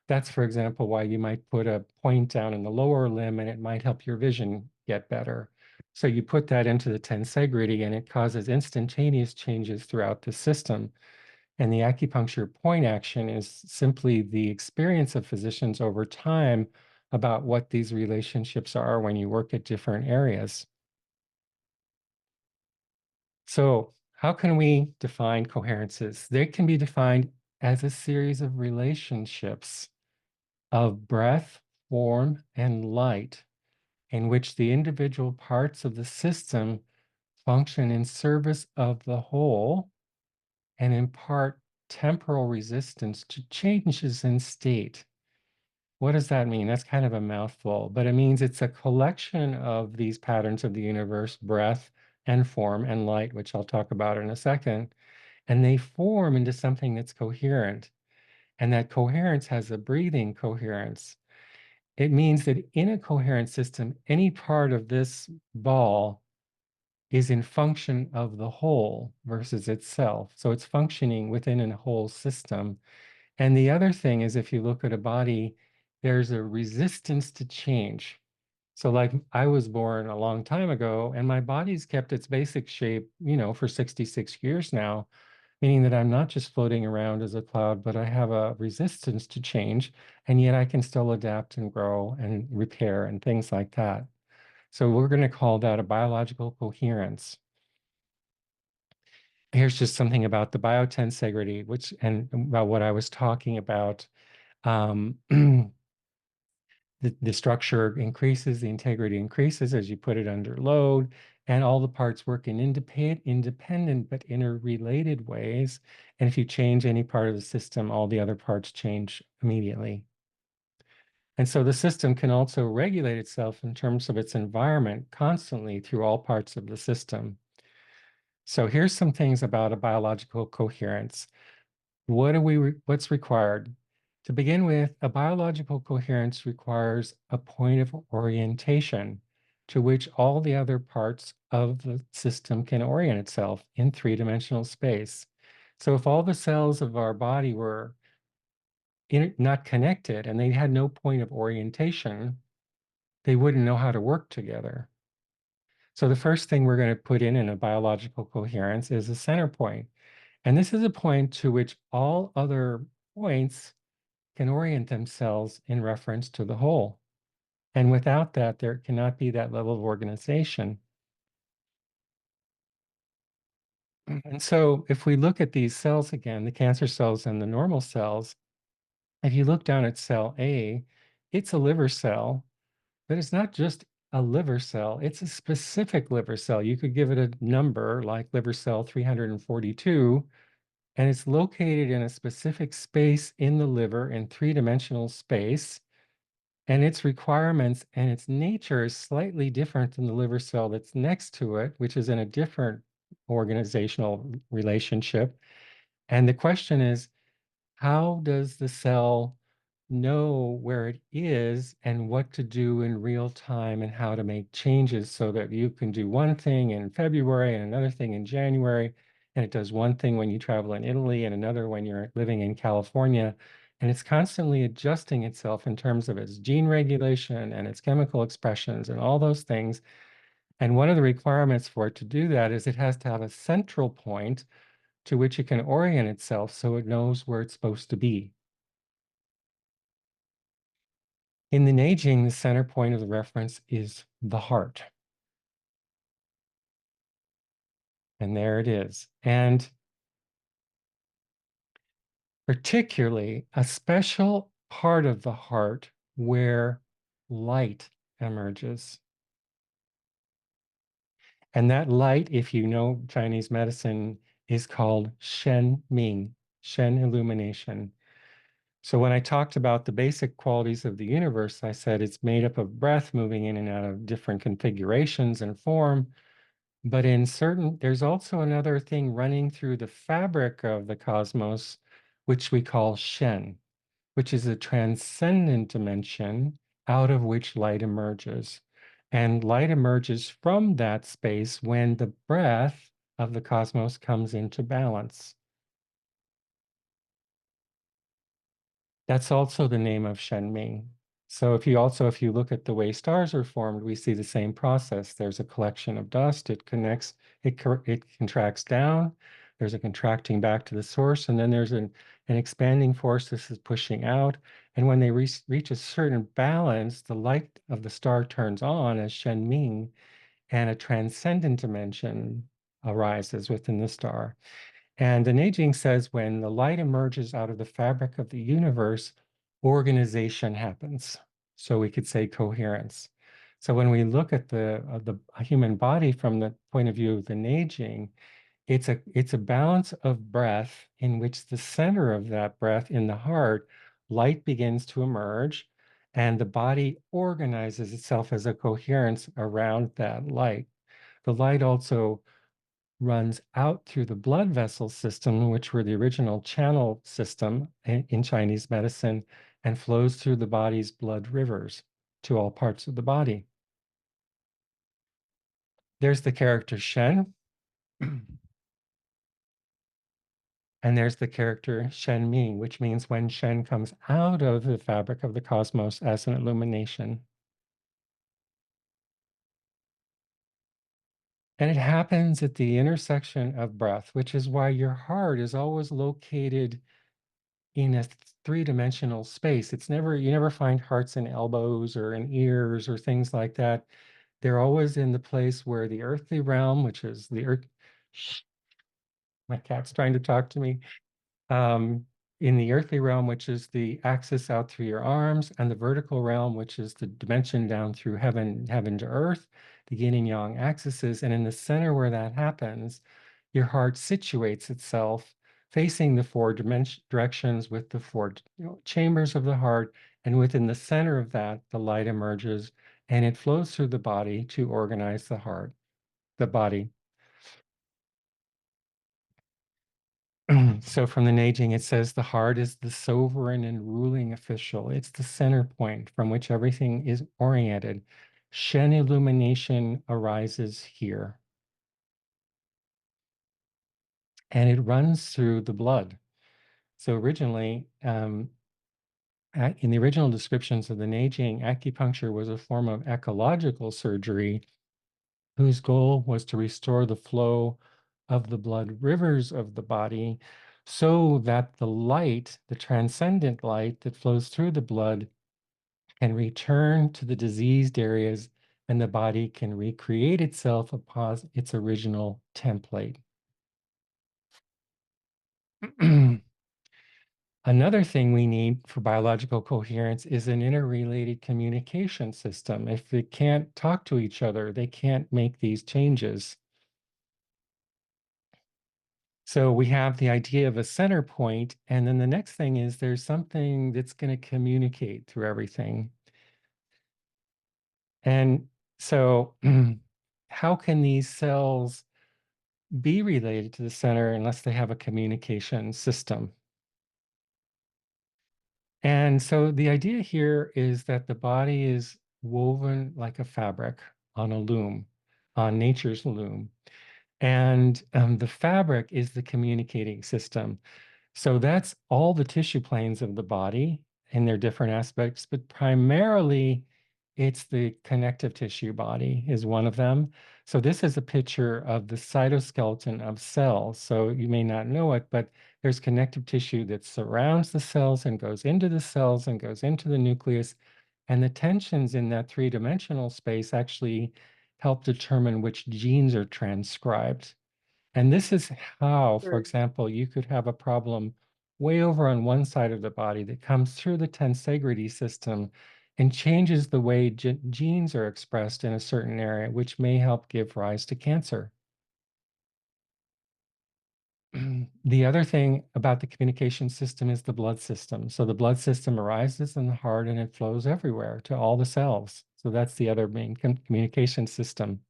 that's, for example, why you might put a point down in the lower limb and it might help your vision get better. So you put that into the tensegrity and it causes instantaneous changes throughout the system. And the acupuncture point action is simply the experience of physicians over time about what these relationships are when you work at different areas. So, how can we define coherences? They can be defined as a series of relationships of breath, form, and light in which the individual parts of the system function in service of the whole and impart temporal resistance to changes in state. What does that mean? That's kind of a mouthful, but it means it's a collection of these patterns of the universe, breath and form and light, which I'll talk about in a second, and they form into something that's coherent. And that coherence has a breathing coherence. It means that in a coherent system, any part of this ball is in function of the whole versus itself. So it's functioning within a whole system. And the other thing is, if you look at a body, there's a resistance to change. So, like, I was born a long time ago, and my body's kept its basic shape, for 66 years now, meaning that I'm not just floating around as a cloud, but I have a resistance to change, and yet I can still adapt and grow and repair and things like that. So, we're going to call that a biological coherence. Here's just something about the biotensegrity, and about what I was talking about. Um, the structure increases, the integrity increases as you put it under load, and all the parts work in independent but interrelated ways. And if you change any part of the system, all the other parts change immediately. And so the system can also regulate itself in terms of its environment constantly through all parts of the system. So here's some things about a biological coherence. What's required? To begin with, a biological coherence requires a point of orientation to which all the other parts of the system can orient itself in three-dimensional space. So if all the cells of our body were not connected and they had no point of orientation, they wouldn't know how to work together. So the first thing we're going to put in a biological coherence is a center point. And this is a point to which all other points can orient themselves in reference to the whole. And without that, there cannot be that level of organization. And so if we look at these cells again, the cancer cells and the normal cells, if you look down at cell A, it's a liver cell, but it's not just a liver cell, it's a specific liver cell. You could give it a number like liver cell 342, and it's located in a specific space in the liver in three-dimensional space. And its requirements and its nature is slightly different than the liver cell that's next to it, which is in a different organizational relationship. And the question is, how does the cell know where it is and what to do in real time and how to make changes so that you can do one thing in February and another thing in January, and it does one thing when you travel in Italy and another when you're living in California. And it's constantly adjusting itself in terms of its gene regulation and its chemical expressions and all those things. And one of the requirements for it to do that is it has to have a central point to which it can orient itself so it knows where it's supposed to be. In the Neijing, the center point of the reference is the heart. And there it is. And particularly a special part of the heart where light emerges. And that light, if you know Chinese medicine, is called Shen Ming, Shen illumination. So when I talked about the basic qualities of the universe, I said it's made up of breath moving in and out of different configurations and form. But there's also another thing running through the fabric of the cosmos, which we call Shen, which is a transcendent dimension out of which light emerges. And light emerges from that space when the breath of the cosmos comes into balance. That's also the name of Shenming. So if you look at the way stars are formed, we see the same process. There's a collection of dust, it contracts down, there's a contracting back to the source, and then there's an expanding force. This is pushing out. And when they reach a certain balance, the light of the star turns on as Shenming, and a transcendent dimension arises within the star. And the Neijing says when the light emerges out of the fabric of the universe, organization happens. So we could say coherence. So when we look at the human body from the point of view of the Neijing, it's a balance of breath in which the center of that breath in the heart, light begins to emerge, and the body organizes itself as a coherence around that light. The light also runs out through the blood vessel system, which were the original channel system in Chinese medicine, and flows through the body's blood rivers to all parts of the body. There's the character Shen, and there's the character Shen Ming, which means when Shen comes out of the fabric of the cosmos as an illumination. And it happens at the intersection of breath, which is why your heart is always located in a three-dimensional space. It's never, you never find hearts in elbows or in ears or things like that. They're always in the place where the earthly realm, which is the earth, shh, my cat's trying to talk to me, um, in the earthly realm, which is the axis out through your arms, and the vertical realm, which is the dimension down through heaven to earth, the yin and yang axes. And in the center where that happens, your heart situates itself facing the four directions with the four chambers of the heart. And within the center of that, the light emerges and it flows through the body to organize the heart, the body. So from the Neijing, it says the heart is the sovereign and ruling official. It's the center point from which everything is oriented. Shen illumination arises here. And it runs through the blood. So originally, in the original descriptions of the Neijing, acupuncture was a form of ecological surgery whose goal was to restore the flow of the blood rivers of the body so that the light, the transcendent light that flows through the blood, can return to the diseased areas and the body can recreate itself upon its original template. Another thing we need for biological coherence is an interrelated communication system. If they can't talk to each other, they can't make these changes. So we have the idea of a center point, and then the next thing is there's something that's going to communicate through everything. And so how can these cells be related to the center unless they have a communication system? And so the idea here is that the body is woven like a fabric on a loom, on nature's loom. And the fabric is the communicating system. So that's all the tissue planes of the body in their different aspects, but primarily it's the connective tissue body is one of them. So this is a picture of the cytoskeleton of cells. So you may not know it, but there's connective tissue that surrounds the cells and goes into the cells and goes into the nucleus. And the tensions in that three-dimensional space actually help determine which genes are transcribed. And this is how, for example, you could have a problem way over on one side of the body that comes through the tensegrity system and changes the way genes are expressed in a certain area, which may help give rise to cancer. The other thing about the communication system is the blood system. So the blood system arises in the heart and it flows everywhere to all the cells. So that's the other main communication system.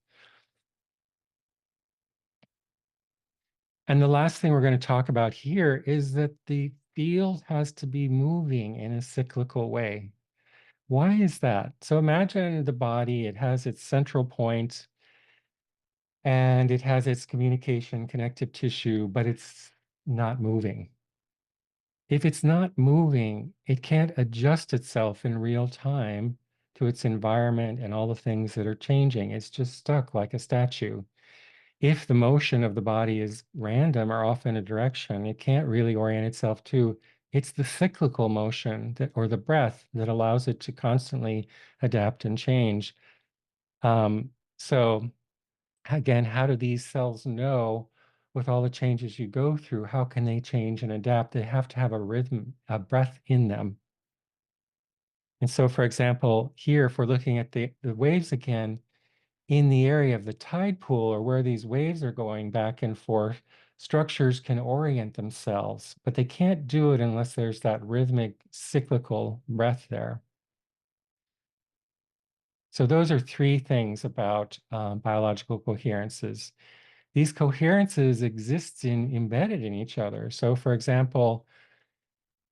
And the last thing we're going to talk about here is that the field has to be moving in a cyclical way. Why is that? So imagine the body, it has its central point and it has its communication connective tissue, but it's not moving. If it's not moving, it can't adjust itself in real time to its environment and all the things that are changing. It's just stuck like a statue. If the motion of the body is random or off in a direction, it can't really orient itself to. It's the cyclical motion that, or the breath that allows it to constantly adapt and change. So again, how do these cells know with all the changes you go through, how can they change and adapt? They have to have a rhythm, a breath in them. And so, for example, here, if we're looking at the waves again, in the area of the tide pool or where these waves are going back and forth, structures can orient themselves, but they can't do it unless there's that rhythmic cyclical breath there. So those are three things about biological coherences. these coherences exist embedded in each other. So, for example,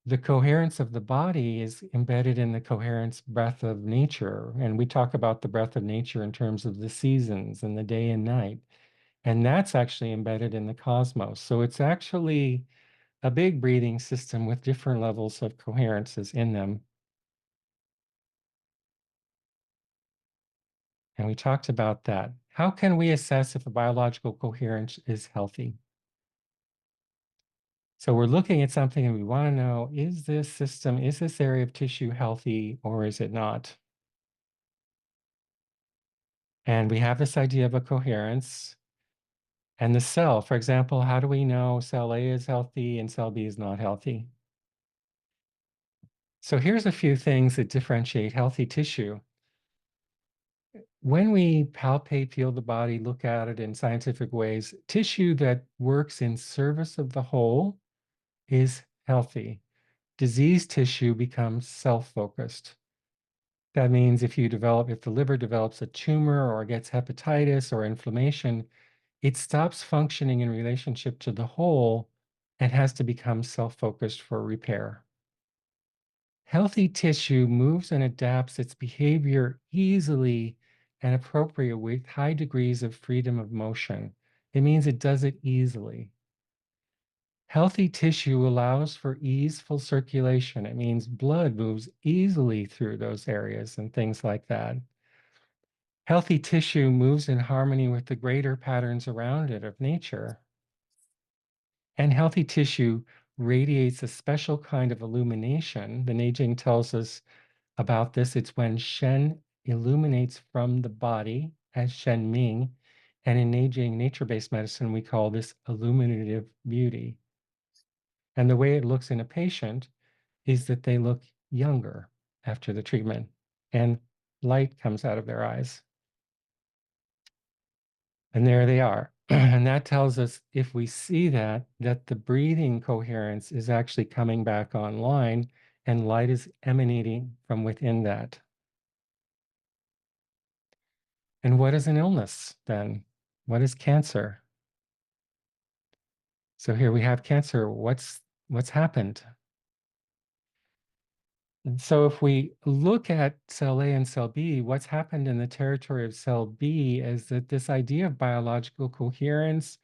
the coherence of the body is embedded in the coherence breath of nature. And we talk about the breath of nature in terms of the seasons and the day and night. And that's actually embedded in the cosmos. So it's actually a big breathing system with different levels of coherences in them. And we talked about that. How can we assess if a biological coherence is healthy? So we're looking at something and we want to know, is this system, is this area of tissue healthy or is it not? And we have this idea of a coherence. And the cell, for example, how do we know cell A is healthy and cell B is not healthy? So here's a few things that differentiate healthy tissue. When we palpate, feel the body, look at it in scientific ways, tissue that works in service of the whole is healthy. Diseased tissue becomes self-focused. That means if the liver develops a tumor or gets hepatitis or inflammation, it stops functioning in relationship to the whole and has to become self-focused for repair. Healthy tissue moves and adapts its behavior easily and appropriately with high degrees of freedom of motion. It means it does it easily. Healthy tissue allows for easeful circulation. It means blood moves easily through those areas and things like that. Healthy tissue moves in harmony with the greater patterns around it of nature. And healthy tissue radiates a special kind of illumination. The Neijing tells us about this. It's when Shen illuminates from the body as Shen Ming. And in Neijing nature-based medicine, we call this illuminative beauty. And the way it looks in a patient is that they look younger after the treatment and light comes out of their eyes. And there they are. And that tells us if we see that the breathing coherence is actually coming back online and light is emanating from within that. And what is an illness then? What is cancer? So here we have cancer. What's happened? And so if we look at cell A and cell B, what's happened in the territory of cell B is that this idea of biological coherence,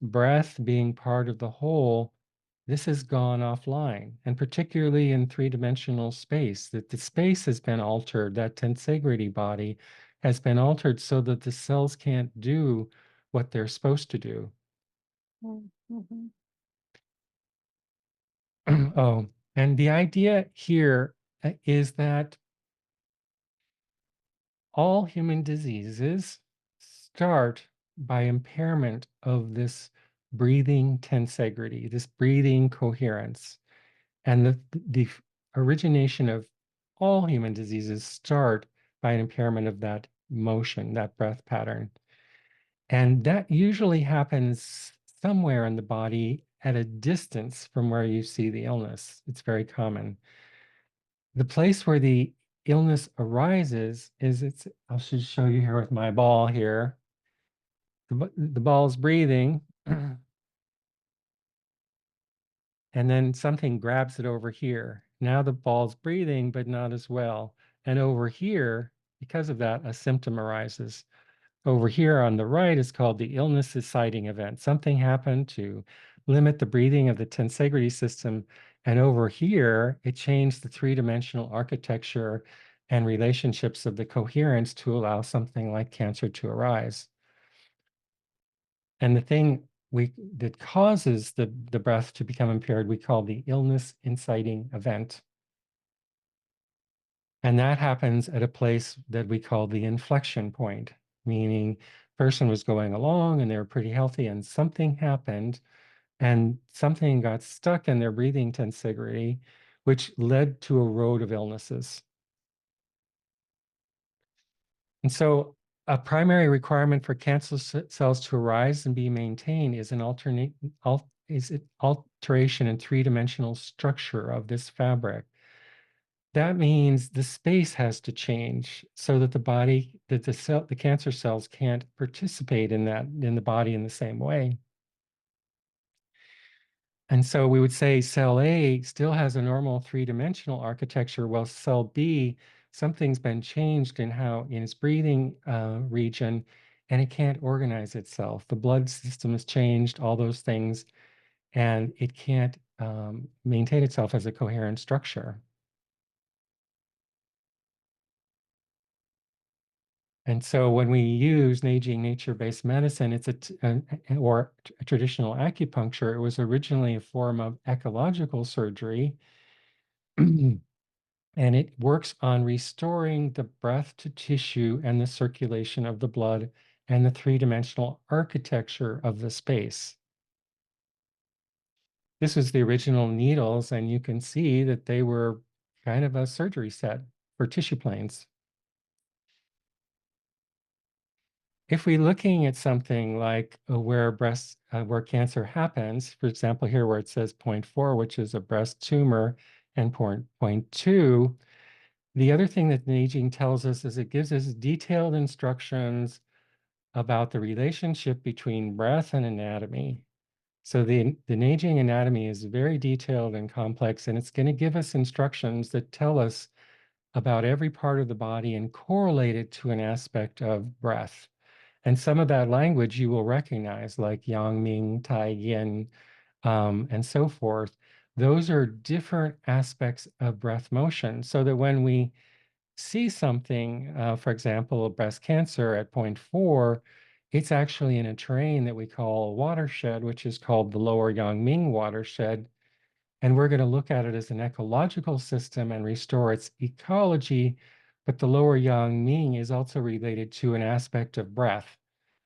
breath being part of the whole, this has gone offline, and particularly in three-dimensional space, that the space has been altered, that tensegrity body has been altered so that the cells can't do what they're supposed to do. Mm-hmm. Oh, and the idea here is that all human diseases start by impairment of this breathing tensegrity, this breathing coherence. And the origination of all human diseases start by an impairment of that motion, that breath pattern. And that usually happens somewhere in the body at a distance from where you see the illness. It's very common. The place where the illness arises is I'll just show you here with my ball here. The ball's breathing, and then something grabs it over here. Now the ball's breathing, but not as well. And over here, because of that, a symptom arises. Over here on the right is called the illness inciting event. Something happened to limit the breathing of the tensegrity system. And over here, it changed the three-dimensional architecture and relationships of the coherence to allow something like cancer to arise. And the thing that causes the breath to become impaired, we call the illness inciting event. And that happens at a place that we call the inflection point, meaning person was going along and they were pretty healthy and something happened and something got stuck in their breathing tensegrity, which led to a road of illnesses. And so a primary requirement for cancer cells to arise and be maintained is an alteration in three-dimensional structure of this fabric. That means the space has to change so that the cancer cells can't participate in the body in the same way. And so we would say cell A still has a normal three-dimensional architecture, while cell B, something's been changed in its breathing region, and it can't organize itself. The blood system has changed, all those things, and it can't maintain itself as a coherent structure. And so when we use Neijing nature-based medicine, or traditional acupuncture, it was originally a form of ecological surgery. And it works on restoring the breath to tissue and the circulation of the blood and the three-dimensional architecture of the space. This was the original needles, and you can see that they were kind of a surgery set for tissue planes. If we're looking at something like where cancer happens, for example, here where it says point 4, which is a breast tumor, and point 2, the other thing that Neijing tells us is it gives us detailed instructions about the relationship between breath and anatomy. So the Neijing anatomy is very detailed and complex, and it's going to give us instructions that tell us about every part of the body and correlate it to an aspect of breath. And some of that language you will recognize, like Yang Ming, Tai Yin, and so forth. Those are different aspects of breath motion, so that when we see something, for example, breast cancer at point 4, it's actually in a terrain that we call a watershed, which is called the Lower Yangming watershed. And we're going to look at it as an ecological system and restore its ecology. But the Lower Yangming is also related to an aspect of breath.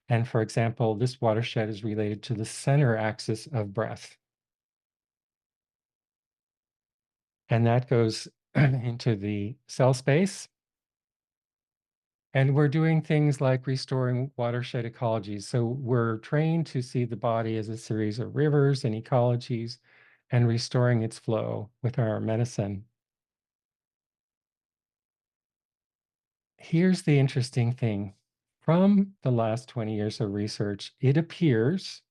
And for example, this watershed is related to the center axis of breath. And that goes into the cell space. And we're doing things like restoring watershed ecologies. So we're trained to see the body as a series of rivers and ecologies and restoring its flow with our medicine. Here's the interesting thing. From the last 20 years of research, it appears,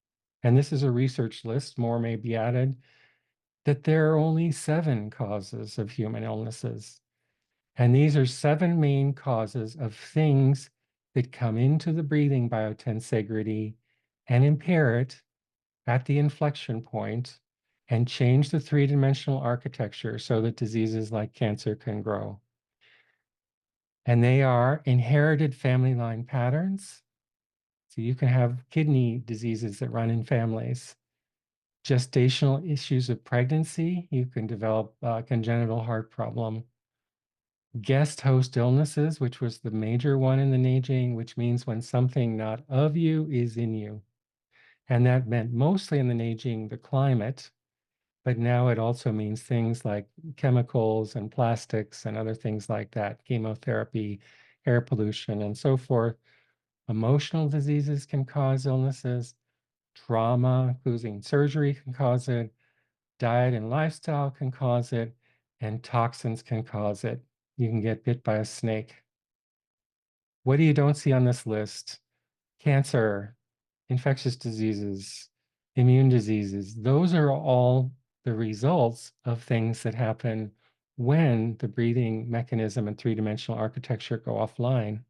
and this is a research list, more may be added, that there are only 7 causes of human illnesses. And these are 7 main causes of things that come into the breathing biotensegrity and impair it at the inflection point and change the three-dimensional architecture so that diseases like cancer can grow. And they are inherited family line patterns. So you can have kidney diseases that run in families. Gestational issues of pregnancy, you can develop a congenital heart problem. Guest host illnesses, which was the major one in the Neijing, which means when something not of you is in you. And that meant mostly in the Neijing, the climate, but now it also means things like chemicals and plastics and other things like that, chemotherapy, air pollution, and so forth. Emotional diseases can cause illnesses. Trauma, including surgery, can cause it. Diet and lifestyle can cause it, and toxins can cause it. You can get bit by a snake. What do you don't see on this list? Cancer, infectious diseases, immune diseases. Those are all the results of things that happen when the breathing mechanism and three-dimensional architecture go offline.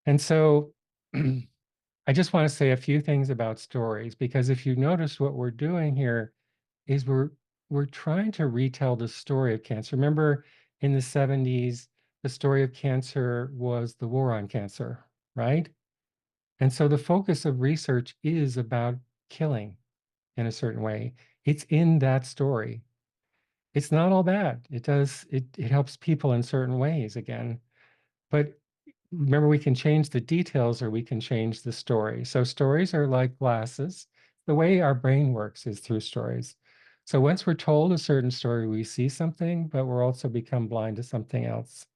And so I just want to say a few things about stories, because if you notice what we're doing here is we're trying to retell the story of cancer. Remember in the 70s, the story of cancer was the war on cancer, right? And so the focus of research is about killing in a certain way. It's in that story. It's not all bad. It helps people in certain ways again. But remember, we can change the details or we can change the story. So stories are like glasses. The way our brain works is through stories. So once we're told a certain story, we see something, but we're also become blind to something else.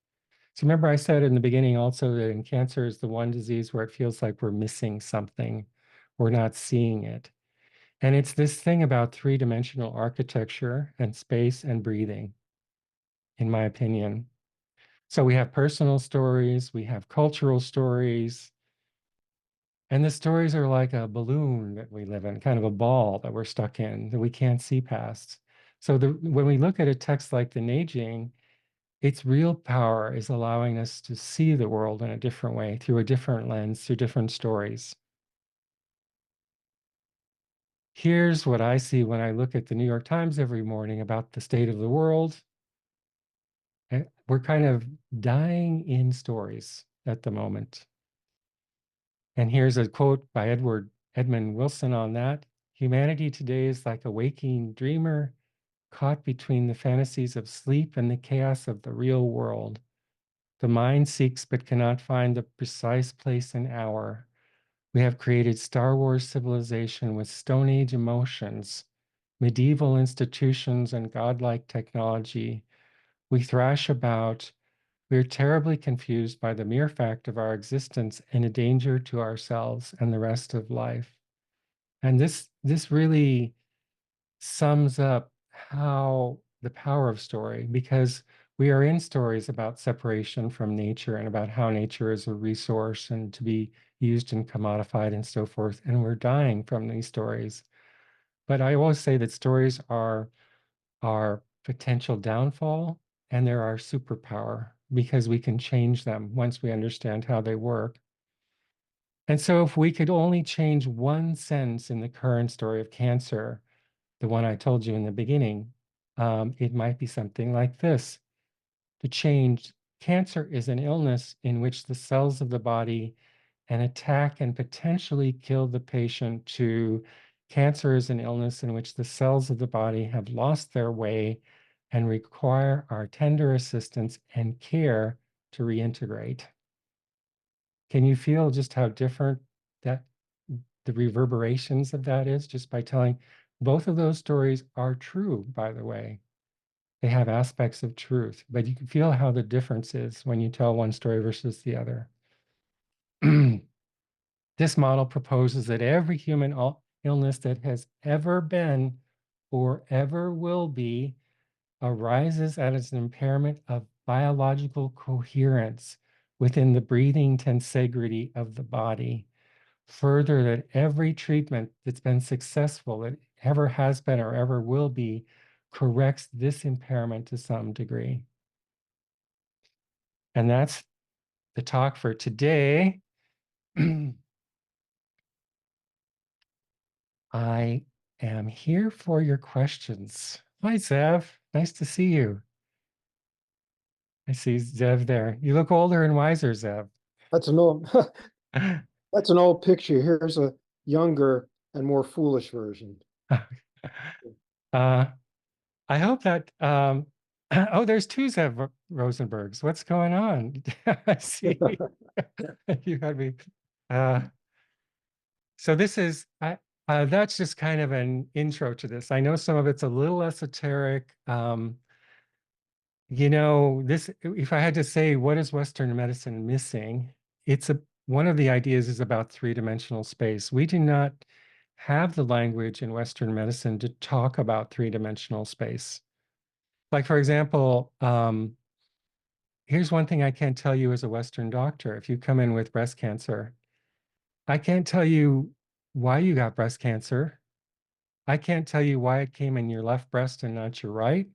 So remember, I said in the beginning also that in cancer is the one disease where it feels like we're missing something. We're not seeing it. And it's this thing about three-dimensional architecture and space and breathing, in my opinion. So we have personal stories, we have cultural stories, and the stories are like a balloon that we live in, kind of a ball that we're stuck in that we can't see past. So when we look at a text like the Neijing, its real power is allowing us to see the world in a different way, through a different lens, through different stories. Here's what I see when I look at the New York Times every morning about the state of the world. We're kind of dying in stories at the moment. And here's a quote by Edmund Wilson on that. Humanity today is like a waking dreamer caught between the fantasies of sleep and the chaos of the real world. The mind seeks but cannot find the precise place and hour. We have created Star Wars civilization with Stone Age emotions, medieval institutions, and godlike technology. We thrash about. We're terribly confused by the mere fact of our existence and a danger to ourselves and the rest of life. And this really sums up how the power of story, because we are in stories about separation from nature and about how nature is a resource and to be used and commodified and so forth. And we're dying from these stories. But I always say that stories are our potential downfall and they're our superpower because we can change them once we understand how they work. And so if we could only change one sentence in the current story of cancer, the one I told you in the beginning, it might be something like this. To change, cancer is an illness in which the cells of the body and attack and potentially kill the patient. To cancer is an illness in which the cells of the body have lost their way and require our tender assistance and care to reintegrate. Can you feel just how different that the reverberations of that is just by telling both of those stories are true, by the way. They have aspects of truth, but you can feel how the difference is when you tell one story versus the other. This model proposes that every human illness that has ever been or ever will be arises as an impairment of biological coherence within the breathing tensegrity of the body. Further, that every treatment that's been successful, that ever has been or ever will be, corrects this impairment to some degree. And that's the talk for today. I am here for your questions. Hi, Zev. Nice to see you. I see Zev there. You look older and wiser, Zev. That's an old that's an old picture. Here's a younger and more foolish version. uh, I hope that oh, there's two Zev Rosenbergs. What's going on? I see. You had me. Uh, so this is that's just kind of an intro to this. I know some of it's a little esoteric. This, if I had to say what is Western medicine missing, it's a one of the ideas is about three-dimensional space. We do not have the language in Western medicine to talk about three-dimensional space. Like, for example, here's one thing I can't tell you as a Western doctor. If you come in with breast cancer, I can't tell you why you got breast cancer. I can't tell you why it came in your left breast and not your right.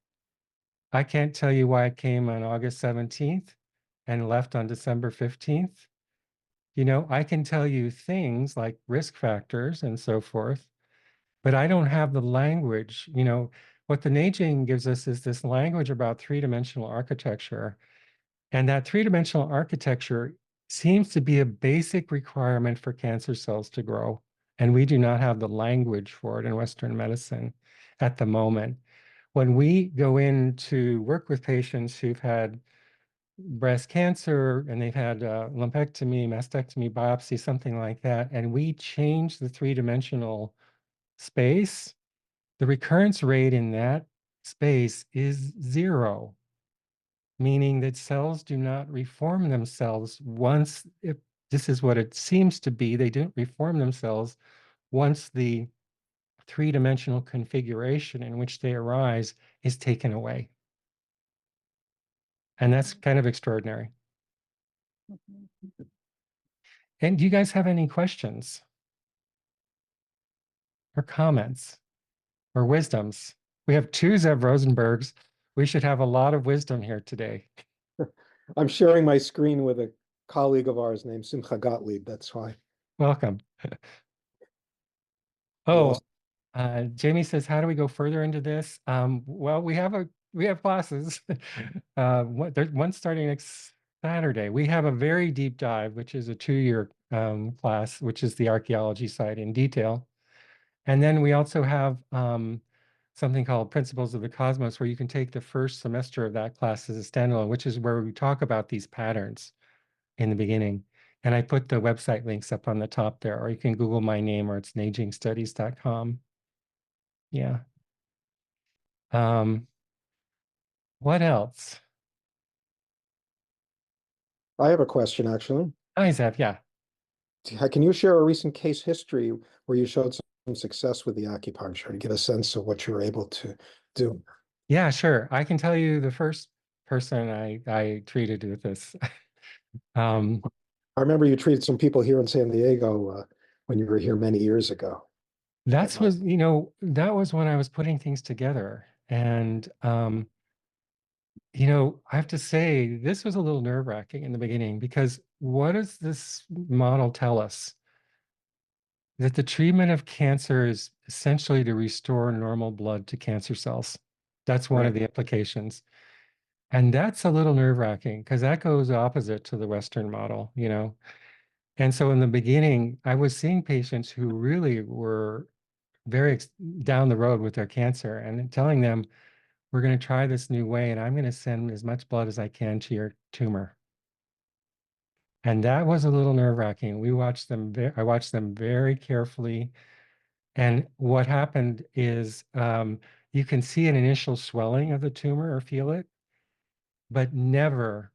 I can't tell you why it came on August 17th and left on December 15th. I can tell you things like risk factors and so forth, but I don't have the language. What the Neijing gives us is this language about three-dimensional architecture. And that three-dimensional architecture seems to be a basic requirement for cancer cells to grow. And we do not have the language for it in Western medicine at the moment. When we go in to work with patients who've had breast cancer and they've had lumpectomy, mastectomy, biopsy, something like that, and we change the three-dimensional space, the recurrence rate in that space is zero, meaning that cells do not reform themselves once, if this is what it seems to be, they don't reform themselves once the three-dimensional configuration in which they arise is taken away. And that's kind of extraordinary. And do you guys have any questions or comments or wisdoms? We have two Zev Rosenbergs. We should have a lot of wisdom here today. I'm sharing my screen with a colleague of ours named Simcha Gottlieb. That's why Welcome. we Oh, also. Jamie says, how do we go further into this? Well, we have classes. There's one starting next Saturday. We have a very deep dive, which is a 2-year class, which is the archaeology side in detail. And then we also have something called Principles of the Cosmos, where you can take the first semester of that class as a standalone, which is where we talk about these patterns in the beginning. And I put the website links up on the top there, or you can Google my name, or it's neijingstudies.com. Yeah. Um, what else? I have a question actually. Isaac, yeah. Can you share a recent case history where you showed some success with the acupuncture to get a sense of what you were able to do? Yeah, sure. I can tell you the first person I treated with this. Um, I remember you treated some people here in San Diego when you were here many years ago. that's was, that was when I was putting things together. And I have to say, this was a little nerve-wracking in the beginning because what does this model tell us? That the treatment of cancer is essentially to restore normal blood to cancer cells. That's one of Right. the implications. And that's a little nerve-wracking because that goes opposite to the Western model. And so in the beginning, I was seeing patients who really were very down the road with their cancer and telling them, we're going to try this new way and I'm going to send as much blood as I can to your tumor. And that was a little nerve-wracking. I watched them very carefully. And what happened is you can see an initial swelling of the tumor or feel it, but never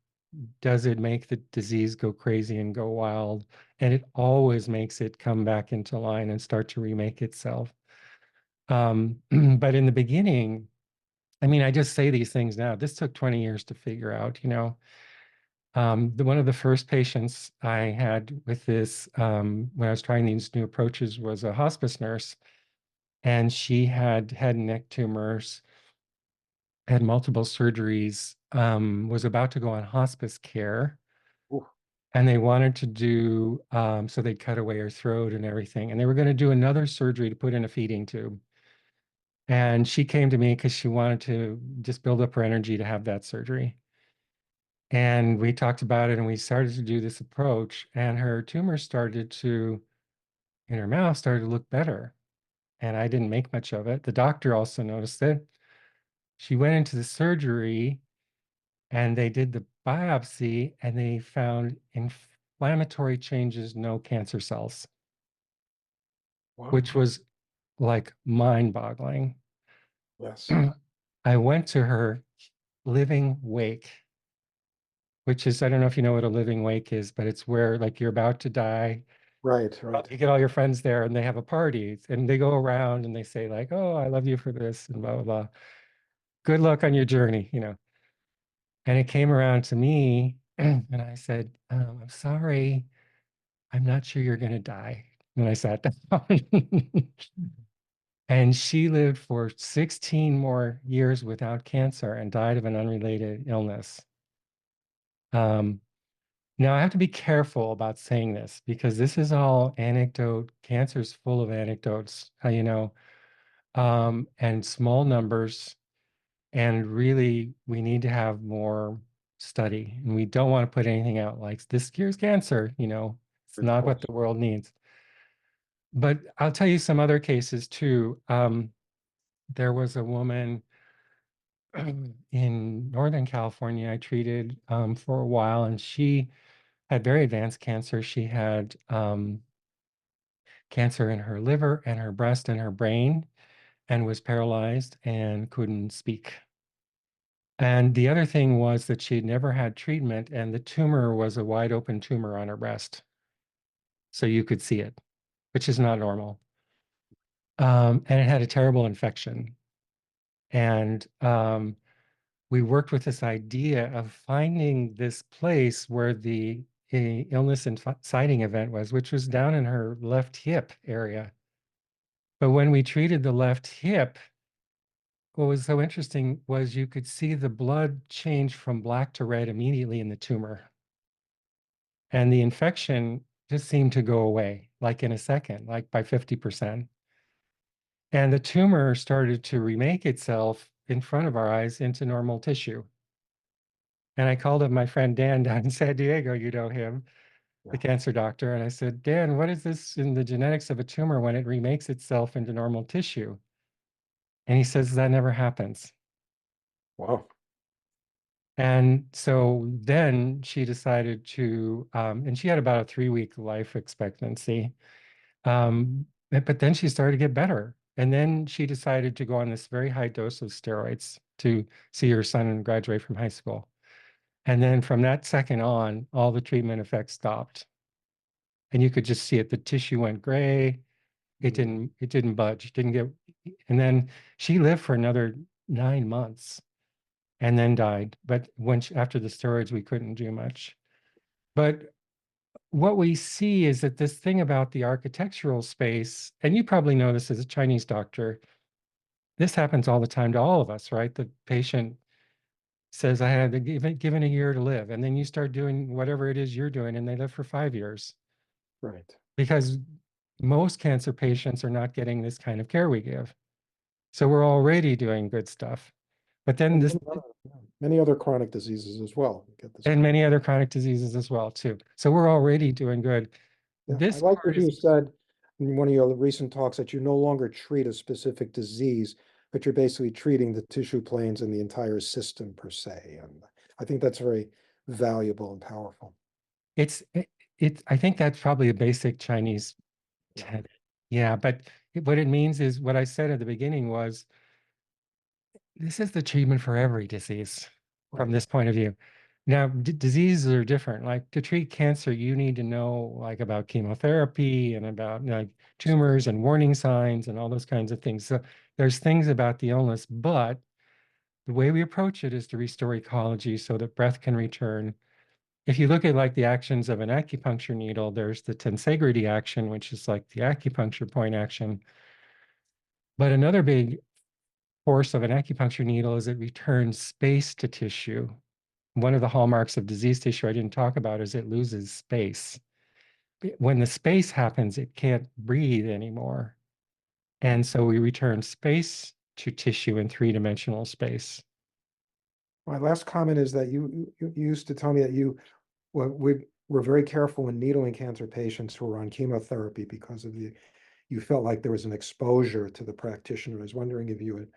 does it make the disease go crazy and go wild. And it always makes it come back into line and start to remake itself. But in the beginning, I mean, I just say these things now. This took 20 years to figure out. One of the first patients I had with this when I was trying these new approaches was a hospice nurse, and she had head and neck tumors, had multiple surgeries, was about to go on hospice care, Ooh, and they wanted to do so they'd cut away her throat and everything, and they were going to do another surgery to put in a feeding tube. And she came to me because she wanted to just build up her energy to have that surgery. And we talked about it and we started to do this approach, and her tumor in her mouth started to look better. And I didn't make much of it. The doctor also noticed it. She went into the surgery and they did the biopsy and they found inflammatory changes, no cancer cells, wow. which was like mind-boggling. Yes. I went to her living wake, which is, I don't know if you know what a living wake is, but it's where like you're about to die. Right, right. You get all your friends there and they have a party and they go around and they say like, oh, I love you for this and blah, blah, blah. Good luck on your journey. And it came around to me and I said, I'm sorry, I'm not sure you're going to die. And I sat down. And she lived for 16 more years without cancer and died of an unrelated illness. Um, Now, I have to be careful about saying this because this is all anecdote. Cancer's full of anecdotes, and small numbers. And really, we need to have more study. And we don't want to put anything out like this cures cancer. It's Of not what course. the world needs. But I'll tell you some other cases too. There was a woman in Northern California I treated for a while, and she had very advanced cancer. She had cancer in her liver and her breast and her brain and was paralyzed and couldn't speak. And the other thing was that she had never had treatment, and the tumor was a wide open tumor on her breast. So you could see it, which is not normal. and it had a terrible infection. And we worked with this idea of finding this place where the illness inciting event was, which was down in her left hip area. But when we treated the left hip, what was so interesting was you could see the blood change from black to red immediately in the tumor. And the infection just seemed to go away, like in a second, like by 50%. And the tumor started to remake itself in front of our eyes into normal tissue. And I called up my friend Dan down in San Diego, you know him, the Yeah. cancer doctor. And I said, Dan, what is this in the genetics of a tumor when it remakes itself into normal tissue? And he says that never happens. Wow. And so then she decided to, and she had about a 3 week life expectancy. But then she started to get better. And then she decided to go on this very high dose of steroids to see her son graduate from high school. And then from that second on, all the treatment effects stopped. And you could just see it. The tissue went gray. Mm. It didn't budge, didn't get, and then she lived for another 9 months and then died. But after the steroids, we couldn't do much. But what we see is that this thing about the architectural space, and you probably know this as a Chinese doctor, this happens all the time to all of us, right? The patient says, I had to given a year to live, and then you start doing whatever it is you're doing, and they live for 5 years Right. because most cancer patients are not getting this kind of care we give. So we're already doing good stuff. But then And this, many other chronic diseases as well get this and kind of. many other chronic diseases as well, too. So we're already doing good. Yeah, I This like part what is you said in one of your recent talks that you no longer treat a specific disease, but you're basically treating the tissue planes and the entire system per se. And I think that's very valuable and powerful. it's I think that's probably a basic Chinese Yeah, yeah, but what it means is what I said at the beginning was this is the treatment for every disease from right. this point of view. Now, diseases are different. Like to treat cancer, you need to know like about chemotherapy and about like tumors and warning signs and all those kinds of things. So there's things about the illness, but the way we approach it is to restore ecology so that breath can return. If you look at like the actions of an acupuncture needle, there's the tensegrity action, which is like the acupuncture point action. But another big force of an acupuncture needle is it returns space to tissue. One of the hallmarks of disease tissue I didn't talk about is it loses space. When the space happens, it can't breathe anymore. And so we return space to tissue in three-dimensional space. My last comment is that you used to tell me that we were very careful when needling cancer patients who were on chemotherapy because of you felt like there was an exposure to the practitioner. I was wondering if you had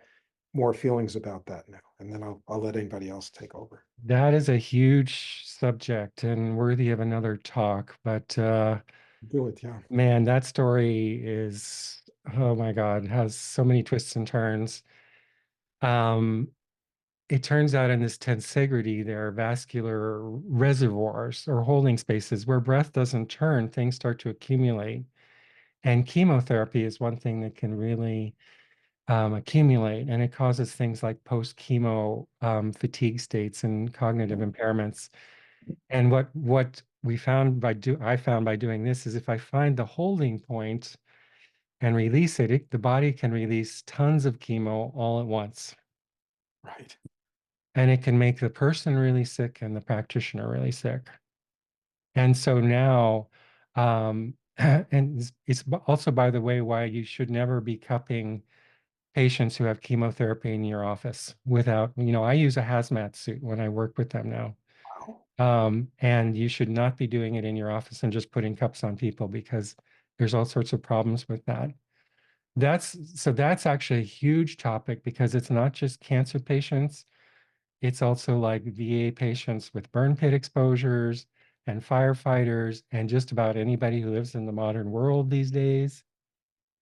more feelings about that now, and then I'll let anybody else take over. That is a huge subject and worthy of another talk. But Do it, yeah. man, that story is, oh my God, has so many twists and turns. Um, it turns out in this tensegrity, there are vascular reservoirs or holding spaces where breath doesn't turn, things start to accumulate. And chemotherapy is one thing that can really accumulate, and it causes things like post-chemo fatigue states and cognitive impairments. And what we found I found by doing this is if I find the holding point and release the body can release tons of chemo all at once. Right. And it can make the person really sick and the practitioner really sick. And so now, and it's also, by the way, why you should never be cupping patients who have chemotherapy in your office without, I use a hazmat suit when I work with them now. Wow. And you should not be doing it in your office and just putting cups on people because there's all sorts of problems with that. That's actually a huge topic because it's not just cancer patients. It's also like VA patients with burn pit exposures and firefighters and just about anybody who lives in the modern world these days.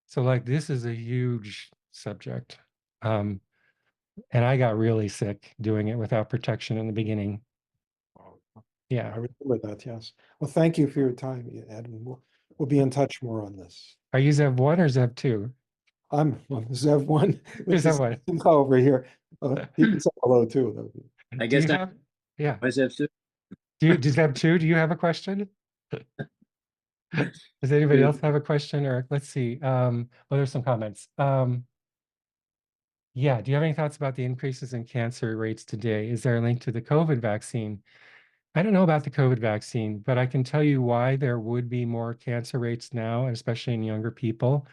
So like this is a huge subject. Um, and I got really sick doing it without protection in the beginning. Wow. I Yeah. remember that, yes. Well, thank you for your time, Ed, and we'll be in touch more on this. Are you Zev 1 or Zev 2? I'm Zev one with Is that this what? info over here. He can say hello too. I Do guess you I have, yeah. myself too. Does Deb too? Do you have a question? Does anybody else have a question? Or let's see. Well, there's some comments. Yeah, do you have any thoughts about the increases in cancer rates today? Is there a link to the COVID vaccine? I don't know about the COVID vaccine, but I can tell you why there would be more cancer rates now, especially in younger people.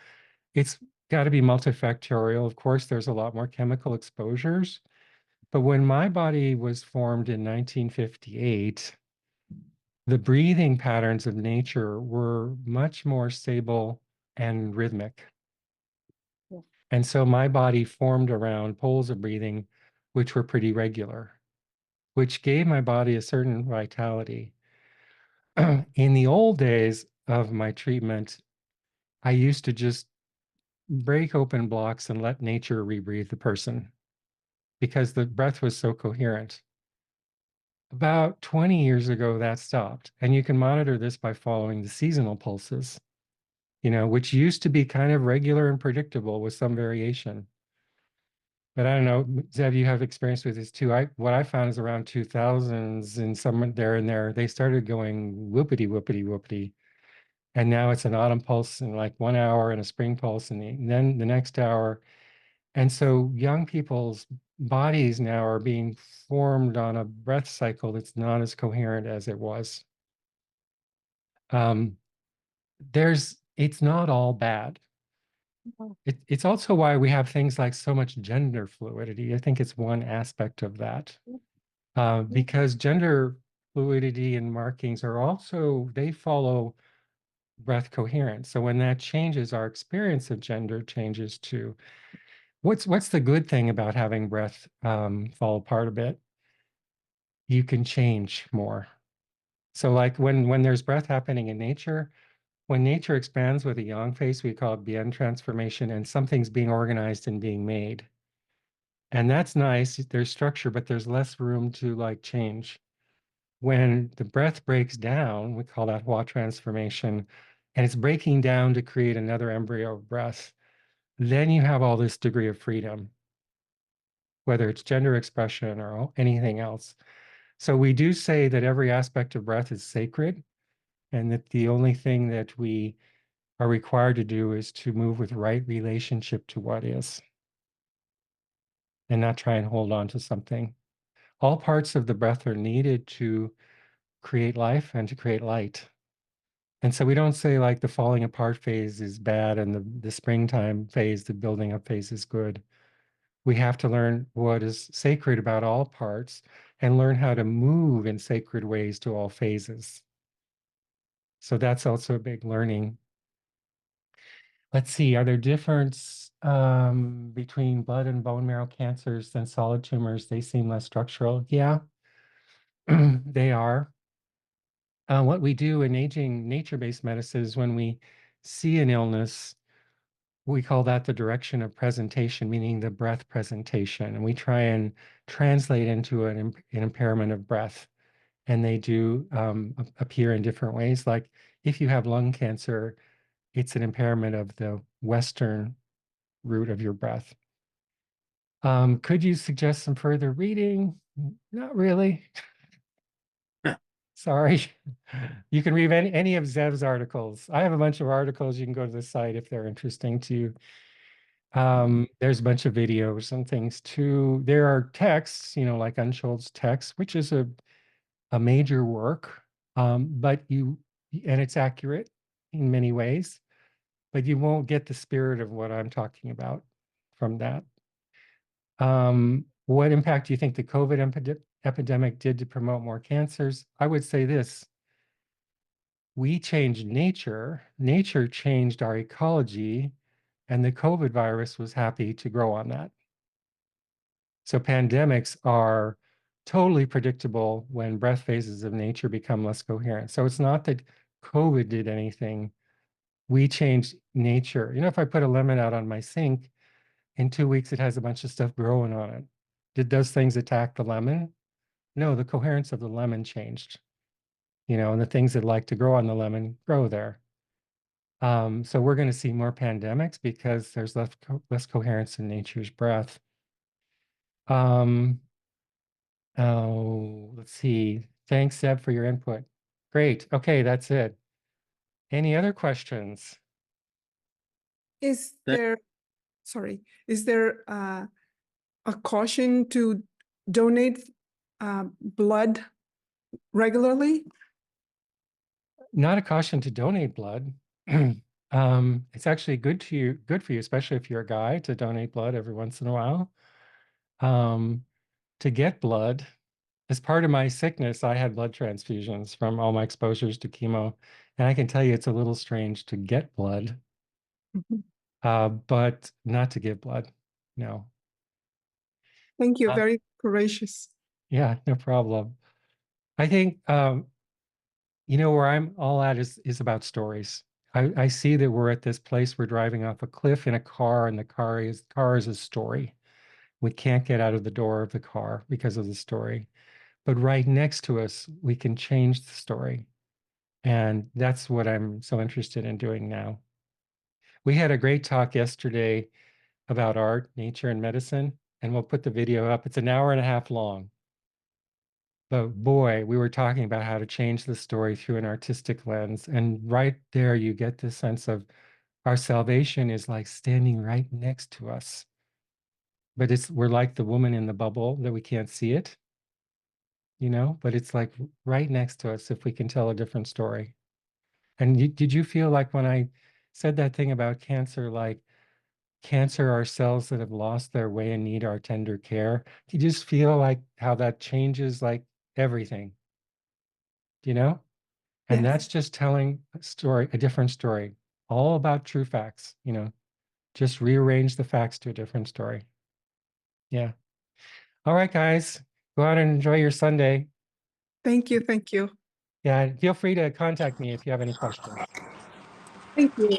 It's got to be multifactorial. Of course, there's a lot more chemical exposures. But when my body was formed in 1958, the breathing patterns of nature were much more stable and rhythmic. And so my body formed around poles of breathing, which were pretty regular, which gave my body a certain vitality. In the old days of my treatment, I used to just break open blocks and let nature rebreathe the person because the breath was so coherent. About 20 years ago, that stopped. And you can monitor this by following the seasonal pulses, which used to be kind of regular and predictable with some variation. But I don't know, Zev, you have experience with this too. What I found is around 2000s and some there and there, they started going whoopity, whoopity, whoopity. And now it's an autumn pulse in like 1 hour and a spring pulse and then the next hour. And so young people's bodies now are being formed on a breath cycle that's not as coherent as it was. Um, it's not all bad. It's also why we have things like so much gender fluidity. I think it's one aspect of that. Because gender fluidity and markings are also, they follow breath coherence. So when that changes, our experience of gender changes too. What's the good thing about having breath fall apart a bit? You can change more. So like when there's breath happening in nature, when nature expands with a yang phase, we call it bien transformation, and something's being organized and being made. And that's nice. There's structure, but there's less room to like change. When the breath breaks down, we call that Hua transformation, and it's breaking down to create another embryo of breath, then you have all this degree of freedom, whether it's gender expression or anything else. So we do say that every aspect of breath is sacred, and that the only thing that we are required to do is to move with right relationship to what is, and not try and hold on to something. All parts of the breath are needed to create life and to create light. And so we don't say like the falling apart phase is bad and the springtime phase, the building up phase is good. We have to learn what is sacred about all parts and learn how to move in sacred ways to all phases. So that's also a big learning. Let's see, are there difference between blood and bone marrow cancers than solid tumors? They seem less structural. Yeah, they are. What we do in aging nature-based medicine is when we see an illness, we call that the direction of presentation, meaning the breath presentation. And we try and translate into an impairment of breath. And they do appear in different ways. Like if you have lung cancer, it's an impairment of the Western root of your breath. Could you suggest some further reading? Not really. Sorry. You can read any of Zev's articles. I have a bunch of articles. You can go to the site if they're interesting to you. There's a bunch of videos and things too. There are texts, like Unschold's text, which is a major work, but and it's accurate in many ways, but you won't get the spirit of what I'm talking about from that. What impact do you think the COVID epidemic did to promote more cancers? I would say this. We changed nature, nature changed our ecology, and the COVID virus was happy to grow on that. So pandemics are totally predictable when breath phases of nature become less coherent. So it's not that COVID did anything. We changed nature. If I put a lemon out on my sink, in 2 weeks it has a bunch of stuff growing on it. Did those things attack the lemon? No, the coherence of the lemon changed. And the things that like to grow on the lemon grow there. So we're going to see more pandemics because there's less coherence in nature's breath. Um, oh, let's see. Thanks, Seb, for your input. Great. Okay, that's it. Any other questions? Is there, sorry, is there a caution to donate blood regularly? Not a caution to donate blood. It's actually good for you, especially if you're a guy, to donate blood every once in a while. Um, to get blood, as part of my sickness, I had blood transfusions from all my exposures to chemo. And I can tell you it's a little strange to get blood, Mhm. but not to give blood. No. Thank you, Uh, very courageous. yeah, no problem. I think where I'm all at is about stories. I see that we're at this place, we're driving off a cliff in a car, and the car is a story. We can't get out of the door of the car because of the story. But right next to us, we can change the story. And that's what I'm so interested in doing now. We had a great talk yesterday about art, nature, and medicine, and we'll put the video up. It's an hour and a half long. But boy, we were talking about how to change the story through an artistic lens. And right there, you get this sense of our salvation is like standing right next to us. But we're like the woman in the bubble that we can't see it, but it's like right next to us if we can tell a different story. And did you feel like when I said that thing about cancer, like cancer are cells that have lost their way and need our tender care? You just feel like how that changes like everything, you know? And Yes, that's just telling a story, a different story, all about true facts, just rearrange the facts to a different story. Yeah. All right, guys, go out and enjoy your Sunday. thank you, thank you. Yeah, feel free to contact me if you have any questions. Thank you.